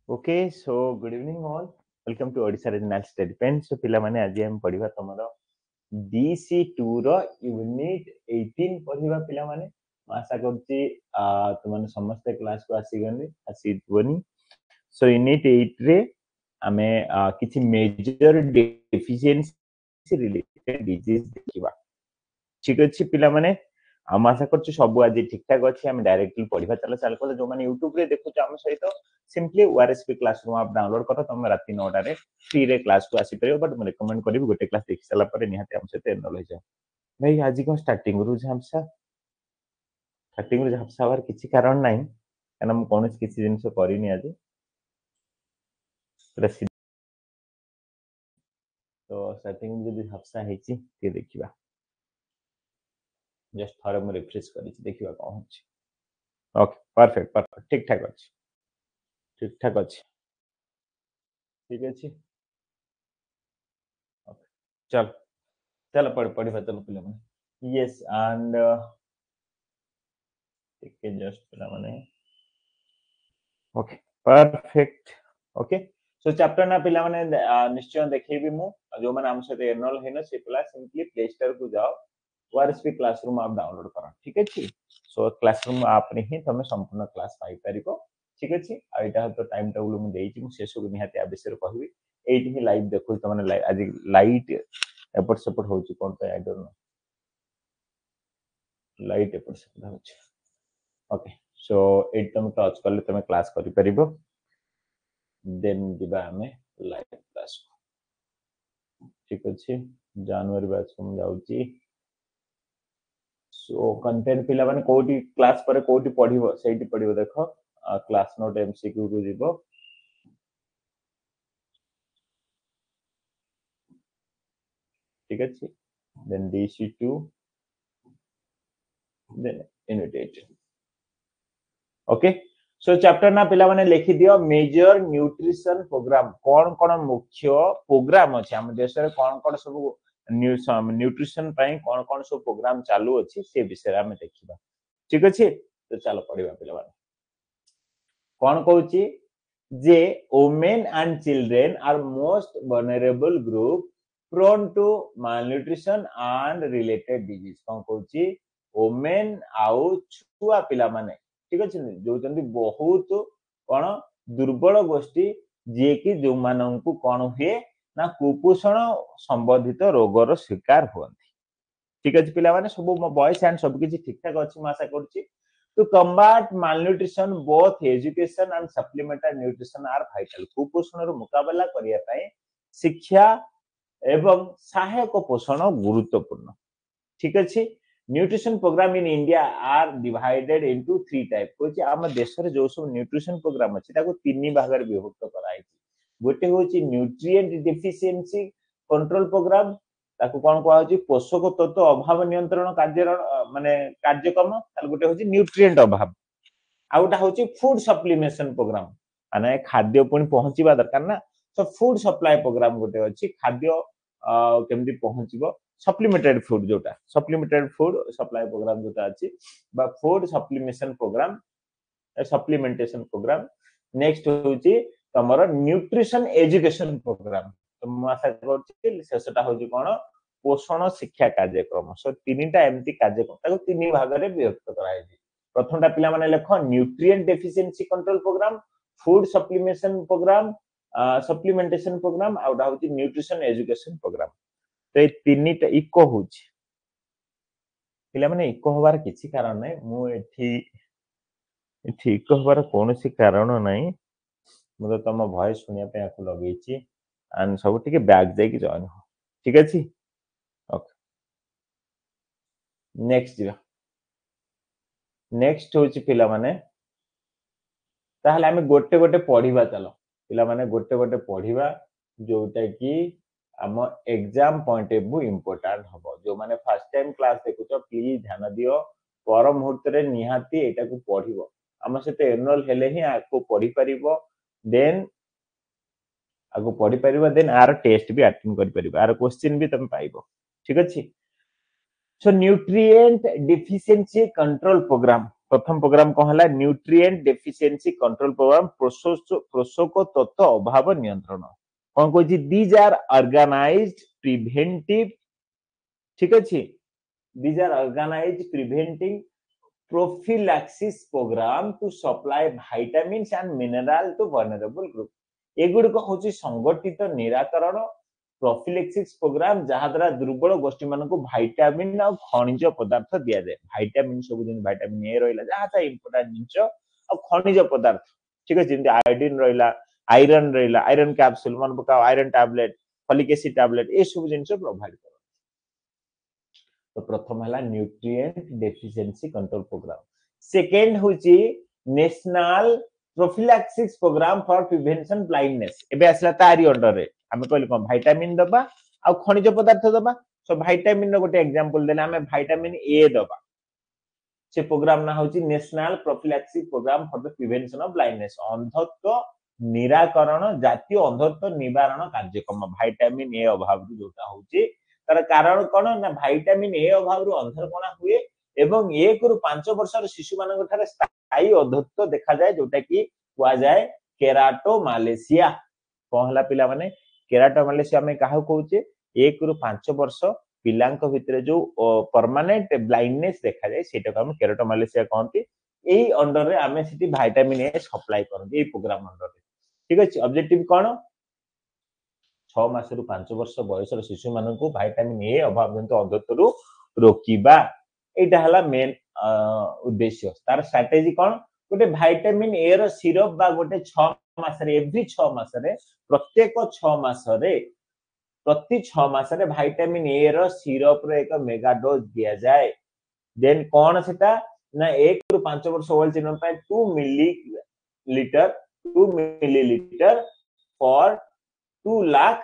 Okay, so good evening all. Welcome to Odisha Regional State Pen. So पिला माने आज हम पढ़िबा तमरो DC2 रो unit 18 पढ़िबा पिला माने आशा करछि तुमने समस्त क्लास को आसीबनी सो यूनिट 8 रे हमें किछि मेजर डेफिशिएंसी रिलेटेड डिजीज देखिबा ठीक अछि पिला माने हम आशा करछि सब आज ठीक ठाक अछि हम डायरेक्टली पढ़िबा चलो चल को जो माने YouTube रे देखु हम सहित सिंपली ORSP क्लासरूम आप डाउनलोड करो तुम राति 9 रे फ्री रे क्लास को आसी परियो बट मैं रिकमेंड करिवि गोटे क्लास देखि सला परे निहाते हम सहित एनरोल हो जाओ भाई आज को स्टार्टिंग रु झमसा स्टार्टिंग रु झमसा बार किछि कारण नाही कारण हम कोनस किछि जिंस करिनि आज तो स्टार्टिंग जदि झपसा हेछि के देखिबा जस्ट थोड़े मैं रिफ्रेश करिछि देखिबा कोन होछि ओके परफेक्ट परफेक्ट ठीक ठाक अछि ठीक ठाक अछि ठीक अछि ओके चल चल पढ़िबा चल पिला माने यस एंड टिके जस्ट पिला माने okay perfect okay so chapter ना पिला माने निश्चय देखैबी मु जो माने हम से एनरोल हेन से पिला सिंपली प्ले स्टोर को जाओ ORSP क्लासरूम आप डाउनलोड करो ठीक अछि सो क्लासरूम आप ने ही तमे संपूर्ण क्लास पाई परिको ठीक अछि आ एटा तो टाइम टेबल मु देइछि मु शेष को निहाते आ विषय कहबी एठी ही लाइव देखु त माने आज लाइट एपट सपोर्ट होछि कोन पे आई डोंट नो लाइट एपट सपोर्ट होछि ओके सो एट तुम टच करले तुम क्लास करि परिबो देन दिबा हमें लाइव क्लास ठीक अछि जनवरी बैच को जाउची सो कंटेंट पिला माने कोठी क्लास पर कोठी पढिबो सेठी पढिबो देखो क्लास नोट एमसीक्यू को जीवो ठीक अछि then DC2 then unit 8 okay so chapter ना पिला माने लिखि दियो मेजर न्यूट्रिशन प्रोग्राम कोन मुख्य प्रोग्राम अछि हम देश रे कोन सब न्यूट्रिशन पई कोन सब प्रोग्राम चालू अछि से विषय हम देखिबा ठीक अछि तो चलो पढिबा पिला माने कोन कहूची जे women and children are most vulnerable group prone to malnutrition and related disease cone कहूची women आउ छुआ पिला माने ठीक अछि जो जंदी बहुत कोन दुर्बल गोष्ठी जे कि जो माननकु कोन हुए ना कुपोषण संबंधित रोगर शिकार होंती ठीक अछि पिला माने सब वॉइस एंड सब किछि ठीक ठाक अछि म आशा करछि to combat malnutrition both education and supplementary nutrition are vital कुपोषण रो मुकाबला करिया पई शिक्षा एवं सहायक पोषण गुरुत्वपूर्ण ठीक अछि nutrition programme in India are divided into 3 type कोछि हम देश रे जो सब न्यूट्रिशन प्रोग्राम अछि ताको तीन भाग रे विभक्त कराई गोटे होछि न्यूट्रिएंट डेफिशिएंसी कंट्रोल प्रोग्राम ताको कोन कोआ होछि पोषक तत्व अभाव नियंत्रण कार्य माने कार्यक्रम ताल गोटे होछि न्यूट्रिएंट अभाव आउटा होछि फूड सप्लीमेशन प्रोग्राम माने खाद्य पुनी पहुंचीबा दरकार ना तो फूड सप्लाई प्रोग्राम गोटे अछि खाद्य केमदी पहुंचीबो सप्लीमेटेड फूड जोटा सप्लीमेटेड फूड सप्लाई प्रोग्राम जोटा अछि बा food supplementation programme supplementation programme next होछि तमरो न्यूट्रिशन एजुकेशन प्रोग्राम तो म आशा करछि शेषटा होछि कोन पोषण शिक्षा कार्यक्रम सो तीनटा एमती कार्यक्रम ताको तीन भाग रे विभक्त कराई प्रथमटा पिला माने लेख nutrient deficiency control programme food supplementation programme supplementation programme आउटा होछि न्यूट्रिशन एजुकेशन प्रोग्राम तो ए तीनटा इको होछि पिला माने इको होबार किछि कारण नै मु एठी एठी इको होबार कोनोसी कारण नै मु तो तम वॉइस सुनिया पे आकु लगेछि एंड सब टिके बैक जाई कि जॉइन हो ठीक अछि ओके नेक्स्ट दियो नेक्स्ट होछि पिला माने ताहले हमें गोटे गोटे पढिबा चलो पिला माने गोटे गोटे पढिबा जोटा कि हम exam point of view important हबो जो माने फर्स्ट टाइम क्लास देखुछो प्लीज ध्यान दियो पर मुहूर्त रे निहाती एटा को पढिबो हम सेते एनरोल हेले ही आको पढि परिबो देन आको पढि परिबो देन आर टेस्ट भी अटेंड करि परिबो आर क्वेश्चन भी तुम पाइबो ठीक अछि सो न्यूट्रिएंट डेफिशिएंसी कंट्रोल प्रोग्राम प्रथम प्रोग्राम कौन है न्यूट्रिएंट डेफिशिएंसी कंट्रोल प्रोग्राम पोषक तत्व अभाव नियंत्रण कौन कहछि दीज आर ऑर्गेनाइज्ड प्रिवेंटिव ठीक अछि these are organised preventing prophylaxis program to supply vitamins and mineral to vulnerable group एगुड़िक हूँ संगठित निराकरण प्रोफिलेक्सिस प्रोग्राम जहाँ द्वारा दुर्बल गोष्ठी मान भाइटामिन और खनिज पदार्थ दि जाए भाइटामिन सब भाइटामिन ए रहा जहाँ इंपोर्टाट जिनस और खनिज पदार्थ ठीक है जमी आयोडीन रहा आयरन रहा आयरन कैप्सूल मन पका iron tablet folic acid tablet ये सब जिनस प्रोवाइड कर तो प्रथम है nutrient deficiency control programme second हूँ national prophylaxis programme for prevention blindness एबे आसला तारी अंडर रे हमें कहले कोन विटामिन दबा आ खनिज पदार्थ दबा सो विटामिन रो गोटे एग्जांपल देले हमें विटामिन ए दबा से प्रोग्राम ना होची national prophylaxis programme for the prevention of blindness अंधत्व निराकरण जातीय अंधत्व निवारण कार्यक्रम विटामिन ए अभाव जोटा होची तार कारण कोन ना विटामिन ए अभाव रु अंधरपणा हुए एवं 1 रु 5 वर्षर शिशु मानक ठारे स्थायी अधत्व देखा जाए जोटा कि हुआ जाए केराटोमालेशिया कहला पिला माने केराटोमालेशिया में काहा कहूचे 1 रु 5 वर्ष पिलांक भितरे जो परमानेंट ब्लाइंडनेस देखा जाए सेटा को हम केराटोमालेशिया कहंती एही अंडर रे हमें सिटी विटामिन ए सप्लाई करंती एही प्रोग्राम अंडर रे ठीक अछि ऑब्जेक्टिव कोन 6 मास रु 5 वर्ष बयसर शिशु मानक विटामिन ए अभाव जंतु अंधत्व रु रोकिबा एटा हला मेन उद्देश्य तार स्ट्रेटजी कोन गोटे विटामिन ए रो सिरप बा गोटे 6 मास रे एवरी 6 मास रे प्रत्येक 6 मास रे प्रति 6 मास रे विटामिन ए रो सिरप रो एक मेगा डोज दिया जाए देन कोन सेटा ना 1 रु 5 वर्ष ओल्ड चिल्ड्रन पाए 2 millilitre for 2 lakh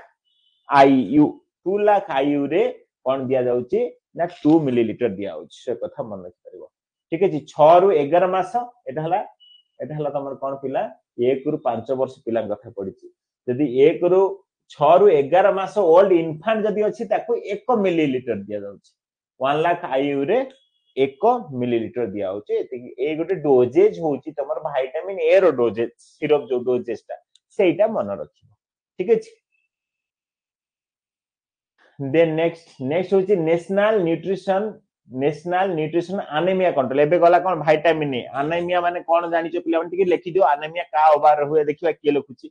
IU 2 lakh IU रे कोन दिया जाउची ना 2 मिलीलीटर दिया होची से कथा मन रखिबो ठीक अछि 6 रु 11 मास एटा हला तमर कोन पिला 1 रु 5 वर्ष पिला कथा पडिची यदि 1 रु 6 रु 11 मास ओल्ड इन्फांट जदि अछि ताको 1 मिलीलीटर दिया जाउची 1 लाख आईयू रे 1 मिलीलीटर दिया होची ए गोटे डोजेज होची तमर विटामिन ए रो डोजेज सिरप जो डोजेजटा सेटा मन रखिबो ठीक अछि then next होची नेशनल न्यूट्रिशन एनीमिया कंट्रोल एबे गला कोन विटामिन ए एनीमिया माने कोन जानिचो पिला माने टिके लिखि दियो एनीमिया का अभाव हुए देखिबा के लिखुची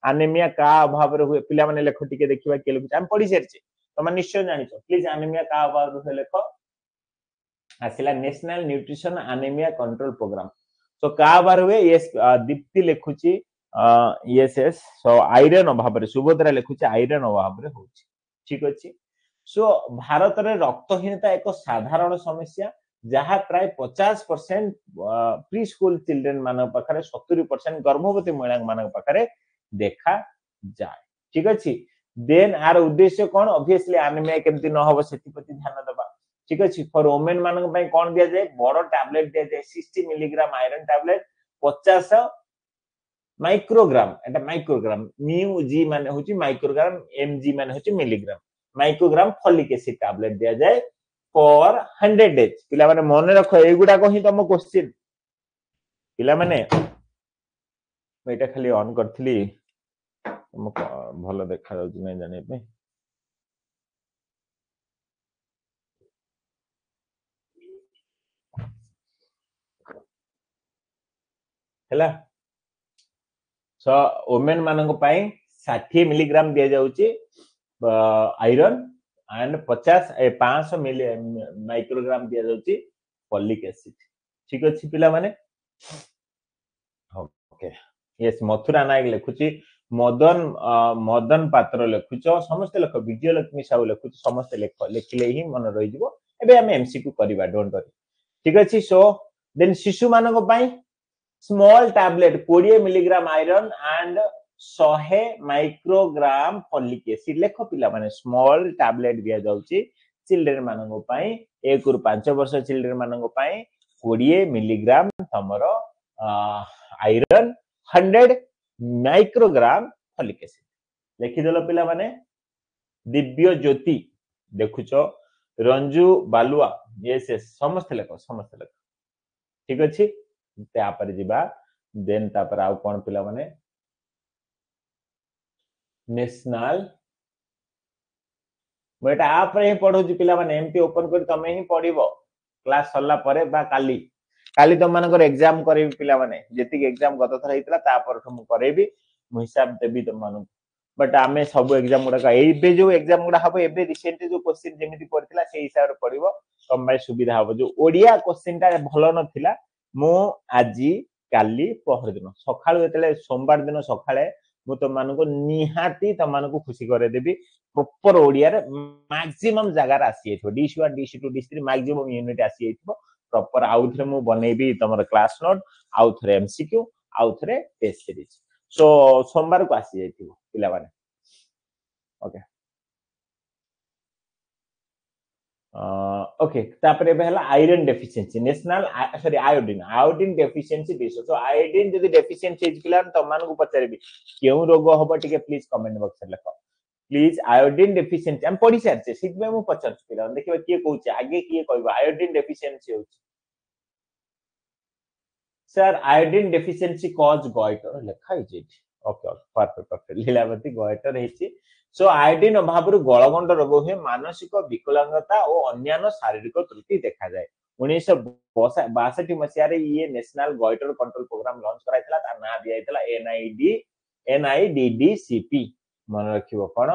एनीमिया का अभाव हुए पिला माने लेखो टिके देखिबा के लिखुची हम पढी सरचे तमे निश्चय जानिचो प्लीज एनीमिया का अभाव हुए लेखो आसिला national nutrition anaemia control programme so का अभाव हुए यस दीप्ति लिखुची यस सो आयरन अभाव रे सुभद्रा लिखुची आयरन अभाव रे होची ठीक अछि सो भारत रे रक्तहीनता एक साधारण समस्या जहां प्राय 50% प्री स्कूल चिल्ड्रन मान पाखरे 70% गर्भवती महिला मान पाखरे देखा जाए ठीक अछि देन आर उद्देश्य कोन ऑब्वियसली एनीमिया केमति न होबो सेति प्रति ध्यान देबा ठीक अछि फॉर वुमेन मान पय कोन दिया जाय बड़ टैबलेट दिया जाय 60 मिलीग्राम आयरन टैबलेट 50 माइक्रोग्राम एटा माइक्रोग्राम म्यू जी माने होची माइक्रोग्राम एमजी माने होची milligram microgram folic acid tablet दिया जाए फॉर 100 डेज पिला माने मन रखो एगुडा को ही तम क्वेश्चन पिला माने एटा खाली ऑन करथली तम भलो देखा जाउची नै जाने पे हैला सो वुमेन मानक पय 60 मिलीग्राम दिया जाउची आयरन एंड 500 मिली माइक्रोग्राम दिया जाउची फॉलिक एसिड ठीक अछि पिला माने ओके यस मथुरा नायक लिखुची मदन पात्र लिखुचो समस्त लिख विजय लक्ष्मी साहू लिखुची समस्त लिख लिखले ही मन रहि जिवो एबे हम एमसीक्यू करिबा डोंट वरी ठीक अछि सो देन शिशु मानक पय small tablet 20 milligram iron and 100 microgram folic acid लेखो पिला माने स्मॉल टैबलेट दिया जाउची चिल्ड्रन मानक पय 1 रु 5 वर्ष चिल्ड्रन मानक पय 20 मिलीग्राम हमरो आयरन 100 माइक्रोग्राम फॉलिक एसिड लिखि देलो पिला माने दिव्य ज्योति देखुचो रंजू बालुआ यस समस्त लेखो ठीक अछि तापर जिबा देन तापर आउ कोन पिला माने नेशनल बेटा आप रे पढो जी पिला माने एमटी ओपन कर तमे ही पढिबो क्लास सरला परे बा काली काली तुम मानकर एग्जाम करेबी पिला माने जेतिक एग्जाम गत थर हेतला तापर हम करेबी मु हिसाब देबी तुम मानु बट आमे सब एग्जाम गुडा एबे जो एग्जाम गुडा हबो एबे रिसेंट जो क्वेश्चन जेमिति पड़थिला से हिसाब रे पड़िबो तम भाई सुविधा हबो जो ओडिया क्वेश्चन ता भलो नथिला मु आजी काली पहर दिन सखाळु एतले सोमवार दिन सखाळे मु तुम मानको निहाती तुम मानको खुशी करे देबी प्रॉपर ओडिया रे मैक्सिमम जगह आसी एथो DC1 DC2 DC3 maximum unit आसी एथो प्रॉपर आउथरे मु बनेबी तमर क्लास नोट आउथरे एमसीक्यू आउथरे टेस्ट सीरीज सो सोमवार को आसी जाइथिबो पिला माने ओके ओके तापर एबे हला iron deficiency national sorry iodine deficiency this so iodine जदी डेफिशिएंसी इज पिला त मान को पचारबी केउ रोग होबो टिके प्लीज कमेंट बॉक्स रे लिखो प्लीज आयोडीन डेफिशिएंसी हम पढी सारछे सिग्मे मु पचार पिला देखिबा के कहूचे आगे के कहबो आयोडीन डेफिशिएंसी होची sir iodine deficiency cause goitre लिखा है okay perfect perfect Lilavati goitre हेची सो आयोडीन अभाव गलगंड रोग हुए मानसिक विकलांगता और अन्य शारीरिक त्रुटि देखा जाए 1962 मसीह ये national goitre control programme launch कराइतला तार ना दियाइतला NIDDCP मन रखिबो कोन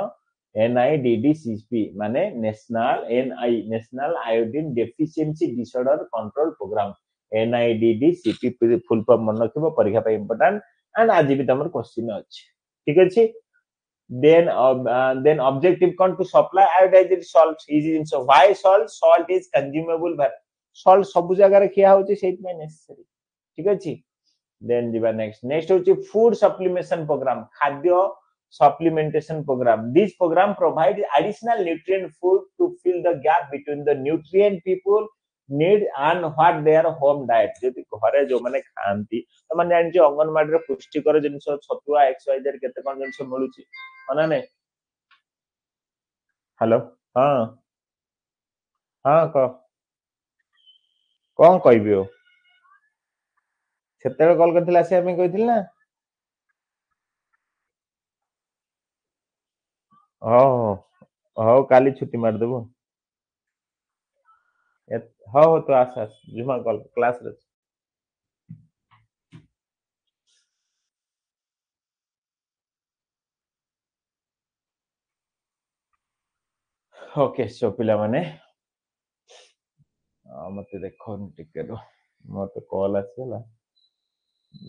NIDDCP माने national iodine deficiency disorder control programme NIDDCP full form मन रखिबो परीक्षा पे इंपोर्टेंट एंड आज भी तमर क्वेश्चन अछि ठीक अछि then objective con to supply iodized salt easy in so why salt is consumable salt सब जगह रे किया होची सेट में नेसेसरी ठीक अछि then दिबा next होची food supplementation program खाद्य supplementation program this program provides additional nutrient food to fill the gap between the nutrient people need and what their home diet जति घरे जो माने खांती त माने जानि जे अंगनवाड़ी रे पुष्टिकर जिंस छतुआ XYZ केते कोन जिंस मिलुची अना ने हेलो हां हां कोन कहबियो सेतेबे कॉल करथिला से हमें कहिथिल ना हो हो काली छुट्टी मार देबो हो तो आस जुमा कॉल क्लास रे ओके सो पिला माने मते देखो टिके रो मते कॉल आसीला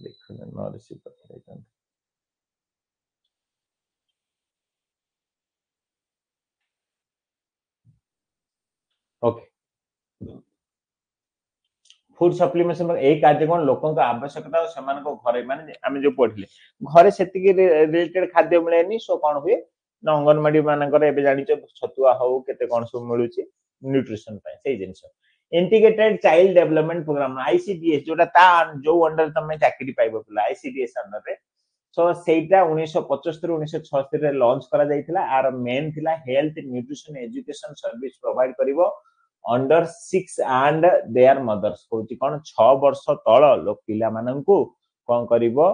देखो न रिसीव करथि ओके फूड सप्लीमेंटेशन ए कार्य कोन लोकन का आवश्यकता और समान को घरे माने हम जो पढले घरे सेति के रिलेटेड खाद्य मिलेनी सो कोन हुए न अंगनवाड़ी मानकर एबे जानि छतुआ हो केते कोन सब मिलुची न्यूट्रिशन पाए सही जिंस integrated child development programme ICDS जोटा ता जो अंडर तमे चाकरी पाइबो पिला ICDS अंडर रे सो सेटा 1975 1976 रे लॉन्च करा जाइथिला आर मेन थिला health nutrition education service provide करिवो अंडर 6 एंड देयर मदर्स होची कोन 6 वर्ष तळ लोक पिला माननकु कोन करिवो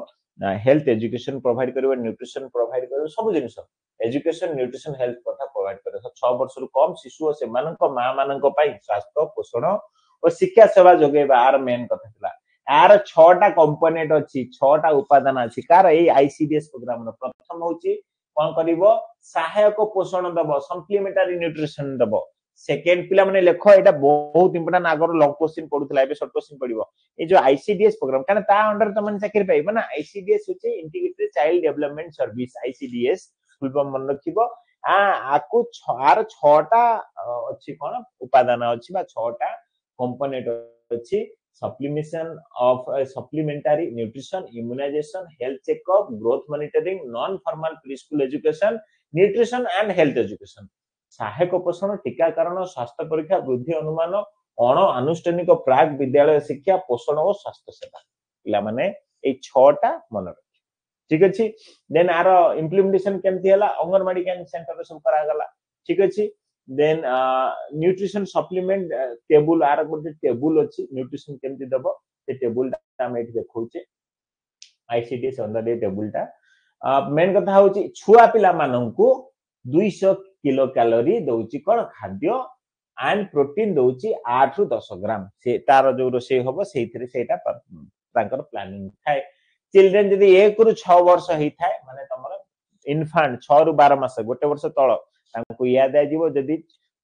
हेल्थ एजुकेशन प्रोवाइड करिवो न्यूट्रिशन प्रोवाइड करिवो सब जिंस एजुकेशन न्यूट्रिशन हेल्थ कथा प्रोवाइड करे 6 वर्ष रु कम शिशु से माननको मा माननको पई स्वास्थ्य पोषण और शिक्षा सेवा जोगेबा आर मेन कथा थिला आर 6टा कंपोनेंट अछि 6टा उपादान अछि कार ए ICDS प्रोग्राम रो प्रथम होची कोन करिवो सहायक पोषण दबो सप्लीमेंटरी न्यूट्रिशन दबो सेकेंड पिला माने लेखो एटा बहुत इंपोर्टेंट आगर लॉन्ग क्वेश्चन पढुतला एबे शॉर्ट क्वेश्चन पढिबो ए जो ICDS प्रोग्राम काना ता अंडर तमन चाकरी पाइबो ना ICDS होची integrated child development service ICDS full form मन रखिबो आकु 6टा अछि कोन उपादान अछि बा 6टा कंपोनेंट अछि supplementation of supplementary nutrition immunization health checkup growth monitoring non formal preschool education nutrition and health education सहायक पोषण टीकाकरण स्वास्थ्य परीक्षा वृद्धि अनुमान अण आनुष्ठानिक प्राक विद्यालय शिक्षा पोषण और स्वास्थ्य सेवा पिला माने ए 6टा मन ठीक अछि देन आरो इंप्लीमेंटेशन केमति हला अंगनवाड़ी कैंप सेंटर सब करा गला ठीक अछि then nutrition supplement table are गोटे टेबल अछि न्यूट्रिशन केमति दबो से टेबल हम एठी देखौचे आईसीडीएस अंडर टेबल टा मेन कथा होची छुआ पिला माननकु 200 किलो कैलोरी दउची कोन खाद्य एंड प्रोटीन दउची 8 रु 10 ग्राम से तार जो रोसे होबो सेइथरे सेटा तांकर प्लानिंग थाए चिल्ड्रन जदी 1 रु 6 वर्ष हेई थाए माने तमरा इन्फांट 6 रु 12 मास गोटे वर्ष तळ तांको याद आ जीवो जदी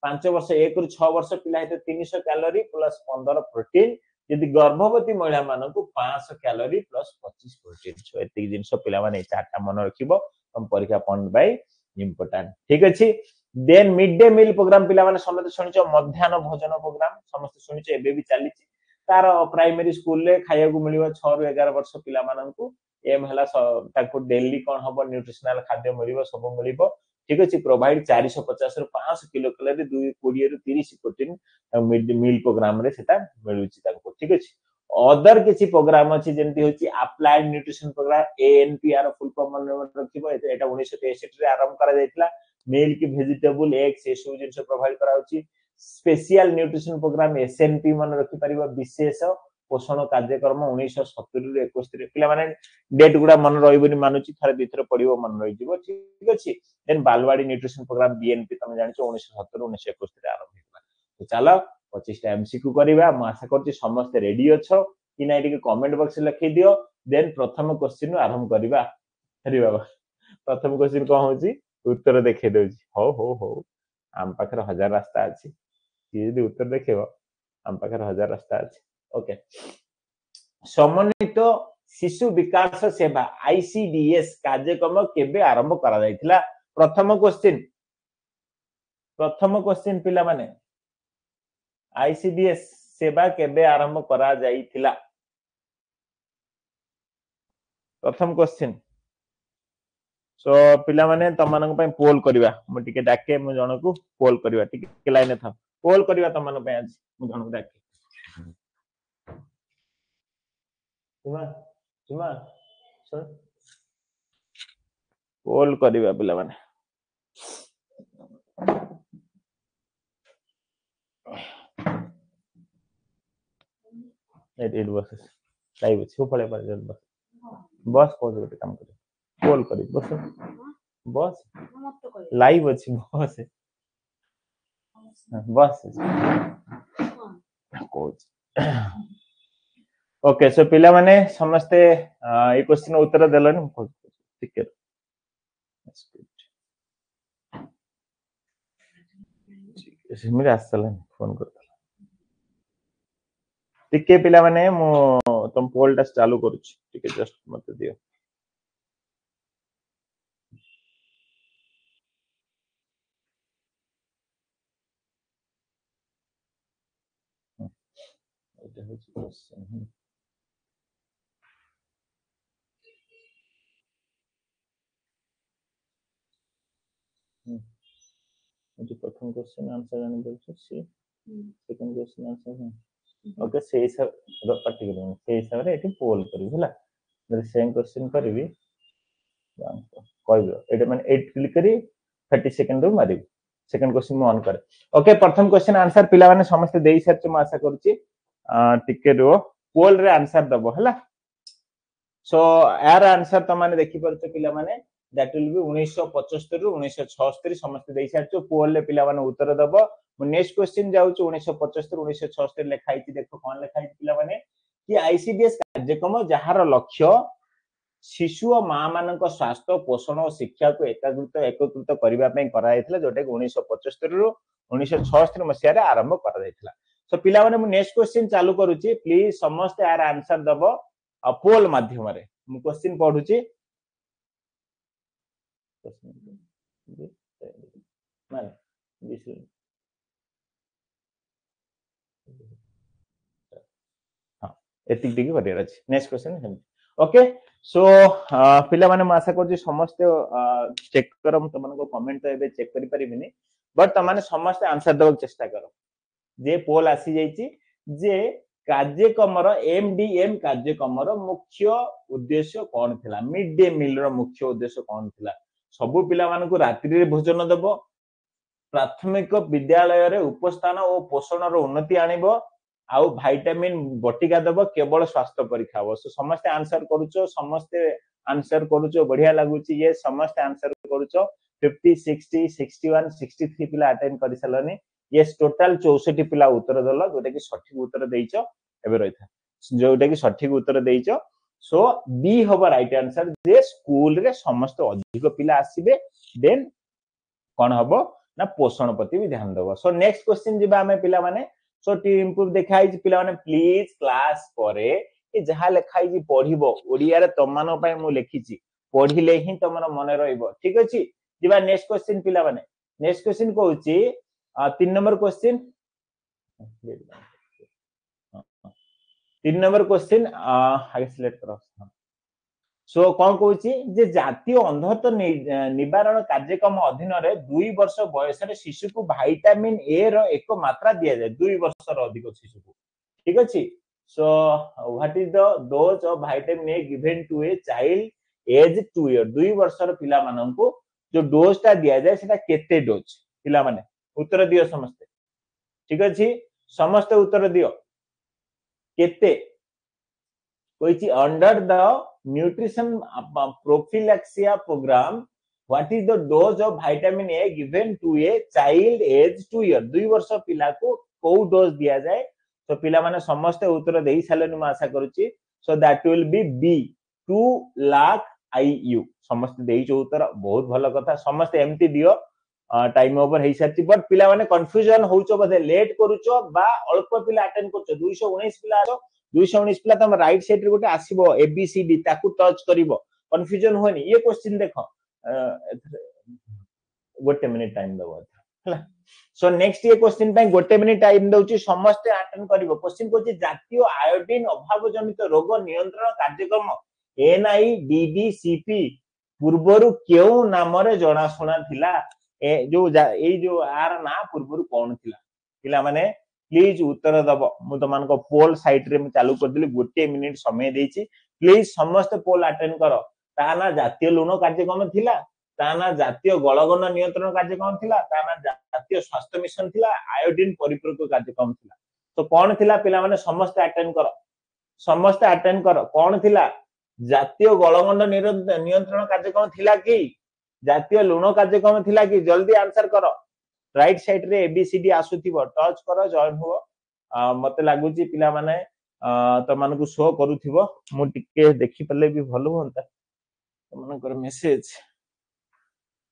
5 वर्ष 1 रु 6 वर्ष पिला हेते 300 कैलोरी प्लस 15 प्रोटीन यदि गर्भवती महिला मानकु 500 कैलोरी प्लस 25 प्रोटीन सो एति जिंस पिला माने चारटा मन रखिबो हम परीक्षा पॉइंट बाय इंपोर्टेंट ठीक अछि then mid day meal programme पिला माने समस्त सुनिचो मध्याह्न भोजन प्रोग्राम समस्त सुनिचो एबे भी चलीची तार प्राइमरी स्कूल रे खाया को मिलिबो 6 रु 11 वर्ष पिला माननकु एम हला ताको डेली कोन हबो न्यूट्रिशनल खाद्य मिलिबो सब मिलिबो ठीक अछि प्रोवाइड 450 रु 500 किलो कैलोरी 20 रु 30 protein mid day meal programme रे सेटा मिलुची ताको ठीक अछि अदर किसी प्रोग्राम अछि जेंति होची applied nutrition programme ANPR full form मन रखिबो एटा 1963 रे आरंभ करा जायतिला मिल्क वेजिटेबल एग्स एसु जिंस प्रोवाइड करा होची स्पेशल न्यूट्रिशन प्रोग्राम एसएनपी मन रखि परिबो विशेष पोषण कार्यक्रम 1970 रे 71 पिला माने डेट गुडा मन रहिबोनी मानुची थरे भीतर पडिबो मन रहि जिवो ठीक अछि देन बालवाड़ी न्यूट्रिशन प्रोग्राम बीएनपी तमे जानिछो 1970 1971 रे आरंभ हितला तो चलो 25 टा एमसीक्यू करिबा म आशा करछि समस्त रेडी अछो कि नै टिके कमेंट बॉक्स लिखि दियो देन प्रथम क्वेश्चन आरंभ करिबा हरि बाबा प्रथम क्वेश्चन को होची उत्तर देखे दोची हो आम पाखर हजार रास्ता अछि ये यदि उत्तर देखेबो आम पाखर हजार रास्ता अछि ओके समन्वित शिशु विकास सेवा आईसीडीएस कार्यक्रम केबे आरंभ करा जायतिला प्रथम क्वेश्चन पिला माने आईसीडीएस सेवा केबे आरंभ करा जायतिला प्रथम क्वेश्चन सो पिला माने तमनक पय पोल करिवा म टिके डाके म जनकू पोल करिवा टिके लाइन था पोल करिवा तमन पय आज म जनकू डाके तुमा सर पोल करिवा पिला माने एट बस लाइव छु पळे पर बस को जो काम करे पोल करी बस लाइव अछि बस कोच ओके सो पिला माने समस्ते ए क्वेश्चन उत्तर देलन ठीक है सिमिर आसलन फोन करतला टिके पिला माने मो तुम पोल टा चालू करूची टिके जस्ट मत दियो एटा होची क्वेश्चन जो प्रथम क्वेश्चन आंसर जाने बोलछो सी सेकंड क्वेश्चन आंसर ओके से सब पर्टिकुलर से हिसाब रे एटी पोल करी हला जब सेम क्वेश्चन करबी कहबो एटा माने 8 क्लिक करी 30 सेकंड रो मारी सेकंड क्वेश्चन म ऑन कर ओके प्रथम क्वेश्चन आंसर पिला माने समस्त देई सरछ म आशा करूची टिके रो पोल रे आंसर दबो हला सो यार आंसर त माने देखि परछ पिला माने that will be 1975 रु 1976 समस्त देई सरछ पोल ले पिला माने उत्तर दबो नेक्स्ट क्वेश्चन जाउछ 1975 1976 लिखाई छी देखो कोन लिखाई पिला माने कि आईसीडीएस कार्यक्रम जहार लक्ष्य शिशु और मां मानक स्वास्थ्य पोषण और शिक्षा को एकत्रित करबा पई करा जायतिला जोटे 1975 रु 1976 मसिया रे आरंभ करा जायतिला सो पिला माने मु नेक्स्ट क्वेश्चन चालू करूची प्लीज समस्त यार आंसर दबो पोल माध्यम रे मु क्वेश्चन पढुची माने एतिक टिके करियर अछि नेक्स्ट क्वेश्चन ओके सो पिला माने आशा करछि समस्त चेक करम तमन को कमेंट तो एबे चेक करि परिबिनी बट तमाने समस्त आंसर दब चेष्टा करो जे पोल आसी जाईची जे कार्यक्रमर एमडीएम कार्यक्रमर मुख्य उद्देश्य कोन थिला मिड डे मील रो मुख्य उद्देश्य कोन थिला सब पिला मानकु रात्रि रे भोजन दबो प्राथमिक विद्यालय रे उपस्थान और पोषण रो उन्नति आनिबो आउ विटामिन बटिका दबो केवल स्वास्थ्य परीक्षा हो सो समस्त आंसर करूचो समस्त आंसर करूचो बढ़िया लागुची ये समस्त आंसर करूचो 50 60 61 63 पिला अटेंड करि सलनी ये टोटल 64 पिला उत्तर दल जोटा कि सठिक उत्तर देइचो एबे रहिथा जोटा कि सठिक उत्तर देइचो सो बी होबो राइट आंसर जे स्कूल रे समस्त अधिक पिला आसीबे देन कोन हबो ना पोषण प्रति भी ध्यान दबो सो नेक्स्ट क्वेश्चन जिबा हमें पिला माने सो टी इंप्रूव देखाई पिला माने प्लीज क्लास परे ए जहा लेखाई जी पढिबो ओडिया रे तमानो पय मु लेखिची पढिले ही तमरो मने रहइबो ठीक अछि जिबा नेक्स्ट क्वेश्चन पिला माने नेक्स्ट क्वेश्चन कहउची 3 नंबर क्वेश्चन 3 नंबर क्वेश्चन आगे सिलेक्ट करो सो कौन कहउची जे जातीय अंधत्व निवारण कार्यक्रम अधीन रे 2 वर्ष बयस रे शिशु को विटामिन ए रो एक मात्रा दिया जाय 2 वर्ष रो अधिक शिशु को ठीक अछि so what is the dose of vitamin A given to a child age 2 year 2 वर्ष रो पिला मानन को जो डोज ता दिया जाय सेटा केते डोज पिला माने उत्तर दियो समस्त ठीक अछि समस्त उत्तर दियो केते कोइची under the nutrition prophylaxia program what is the dose of vitamin A given to a child age 2 year 2 वर्ष पिला को को डोज दिया जाए तो पिला माने समस्त उत्तर देई सालनु म आशा करूची so that will be be 2 lakh IU समस्त देई जो उत्तर बहुत भलो कथा समस्त एमटी दियो टाइम ओवर हेई साथी बट पिला माने कंफ्यूजन होउचो बदे लेट करूचो बा अल्प पिला अटेंड करचो 219 पिला आरो 219 पिला तम राइट साइड रे गोटे आसीबो एबीसीडी ताकू टच करिवो कंफ्यूजन होनी ये क्वेश्चन देखो गोटे मिनिट टाइम दबो हला सो नेक्स्ट ये क्वेश्चन पे गोटे मिनिट टाइम दउची समस्त अटेंड करिवो क्वेश्चन कोची जातीय आयोडीन अभाव जनित रोग नियंत्रण कार्यक्रम NIDDCP पूर्वरु केउ नाम रे जणा सुना थिला ए जो आर ना पूर्वरु कोन थिला पिला माने प्लीज उत्तर दबो मु तो मान को पोल साइट रे चालू कर दिली गोटे मिनिट समय देछि प्लीज समस्त पोल अटेंड करो ता ना जातीय लुण कार्यक्रम थिला ता ना जातीय गलगन नियंत्रण कार्यक्रम थिला ता ना जातीय स्वास्थ्य मिशन थिला आयोडीन परिपूरक कार्यक्रम थिला तो कोन थिला पिला माने समस्त अटेंड करो कोन थिला जातीय गलगन नियंत्रण कार्यक्रम थिला कि जातीय लुण कार्यक्रम थिला कि जल्दी आंसर करो राइट साइड रे एबीसीडी आसुथिबो टच करो जॉइन हो मते लागुची पिला माने त मान को शो करूथिबो मु टिके देखि पले भी भलो होंता त मान को message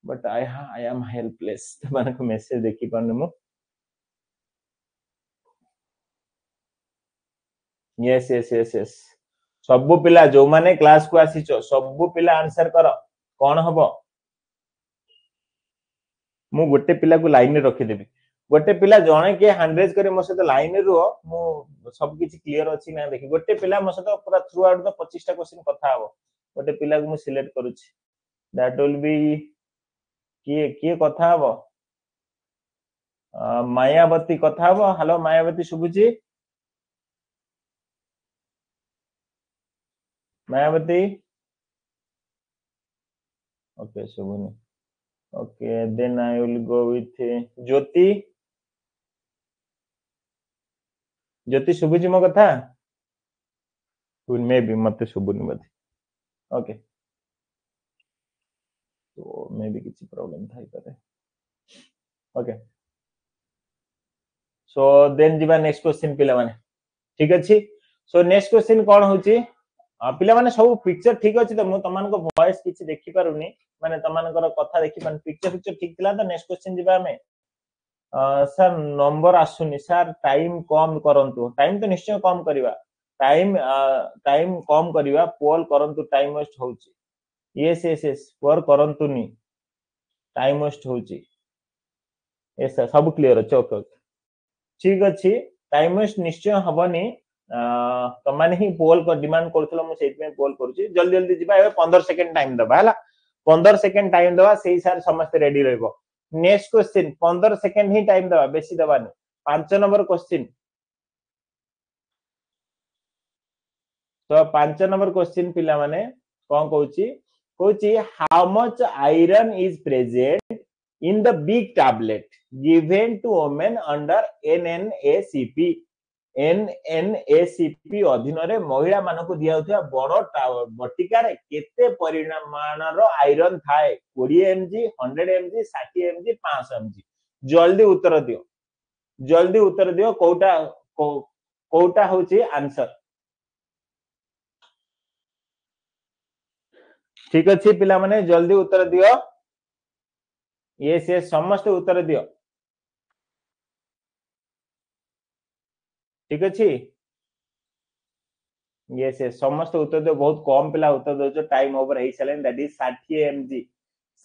but I am helpless त मान को मेसेज देखि पने मु यस सब पिला जो माने क्लास को आसीचो सब पिला आंसर करो कोन हबो मु गोटे पिला को लाइन रे रखि देबी गोटे पिला जणे के हंड्रेज करे मो से लाइन रो मु सब किछि क्लियर अछि ना देखि गोटे पिला मो से पूरा थ्रू आउट द 25 टा क्वेश्चन कथा हबो गोटे पिला को मु सिलेक्ट करूछि दैट विल बी की कथा हबो मायावती कथा हबो हेलो मायावती सुबुजी मायावती ओके सुबुनी okay then I will go with Jyoti सुबुजी मो कथा मे भी मते सुबुनी मते ओके तो मे भी किछि प्रॉब्लम थाई पारे ओके सो देन जीवा नेक्स्ट क्वेश्चन पिला माने ठीक अछि सो नेक्स्ट क्वेश्चन कोन होची पिला माने सब पिक्चर ठीक अछि त मु तमान को वॉइस किछि देखि पारुनी माने तमान को कथा देखि पान पिक्चर ठीक थिला त नेक्स्ट क्वेश्चन जीवा हमें सर नंबर आसुनी सर टाइम कम करंतु टाइम तो निश्चय कम करिवा टाइम कम करिवा पोल करंतु टाइम वेस्ट होउची यस पोल करंतुनी टाइम वेस्ट होउची यस सब क्लियर अछि ओके ठीक अछि टाइम वेस्ट निश्चय हबनी तो माने ही पोल को डिमांड करथलो मु सेट में पोल करूची जल्दी जल्दी जिबा 15 सेकंड टाइम दबा हला 15 सेकंड टाइम दबा सेही सार समस्त रेडी रहबो नेक्स्ट क्वेश्चन 15 सेकंड ही टाइम दबा बेसी दबानी 5 नंबर क्वेश्चन तो 5 नंबर क्वेश्चन पिला माने कोन कहूची how much iron is present in the big tablet given to women under NNACP NNACP अधीन रे महिला मानक दिया होता बड़ बटिकार केते परिमाणर आयरन थाए 20 mg 100 mg 60 mg 500 mg जल्दी उत्तर दियो कोटा होची आंसर ठीक अच्छे पिला माने जल्दी उत्तर दियो यस यस समस्त उत्तर दियो ठीक अच्छे यस यस समस्त उत्तर दियो बहुत कम पिला उत्तर दो टाइम ओवर हे चलेन दैट इज 60 mg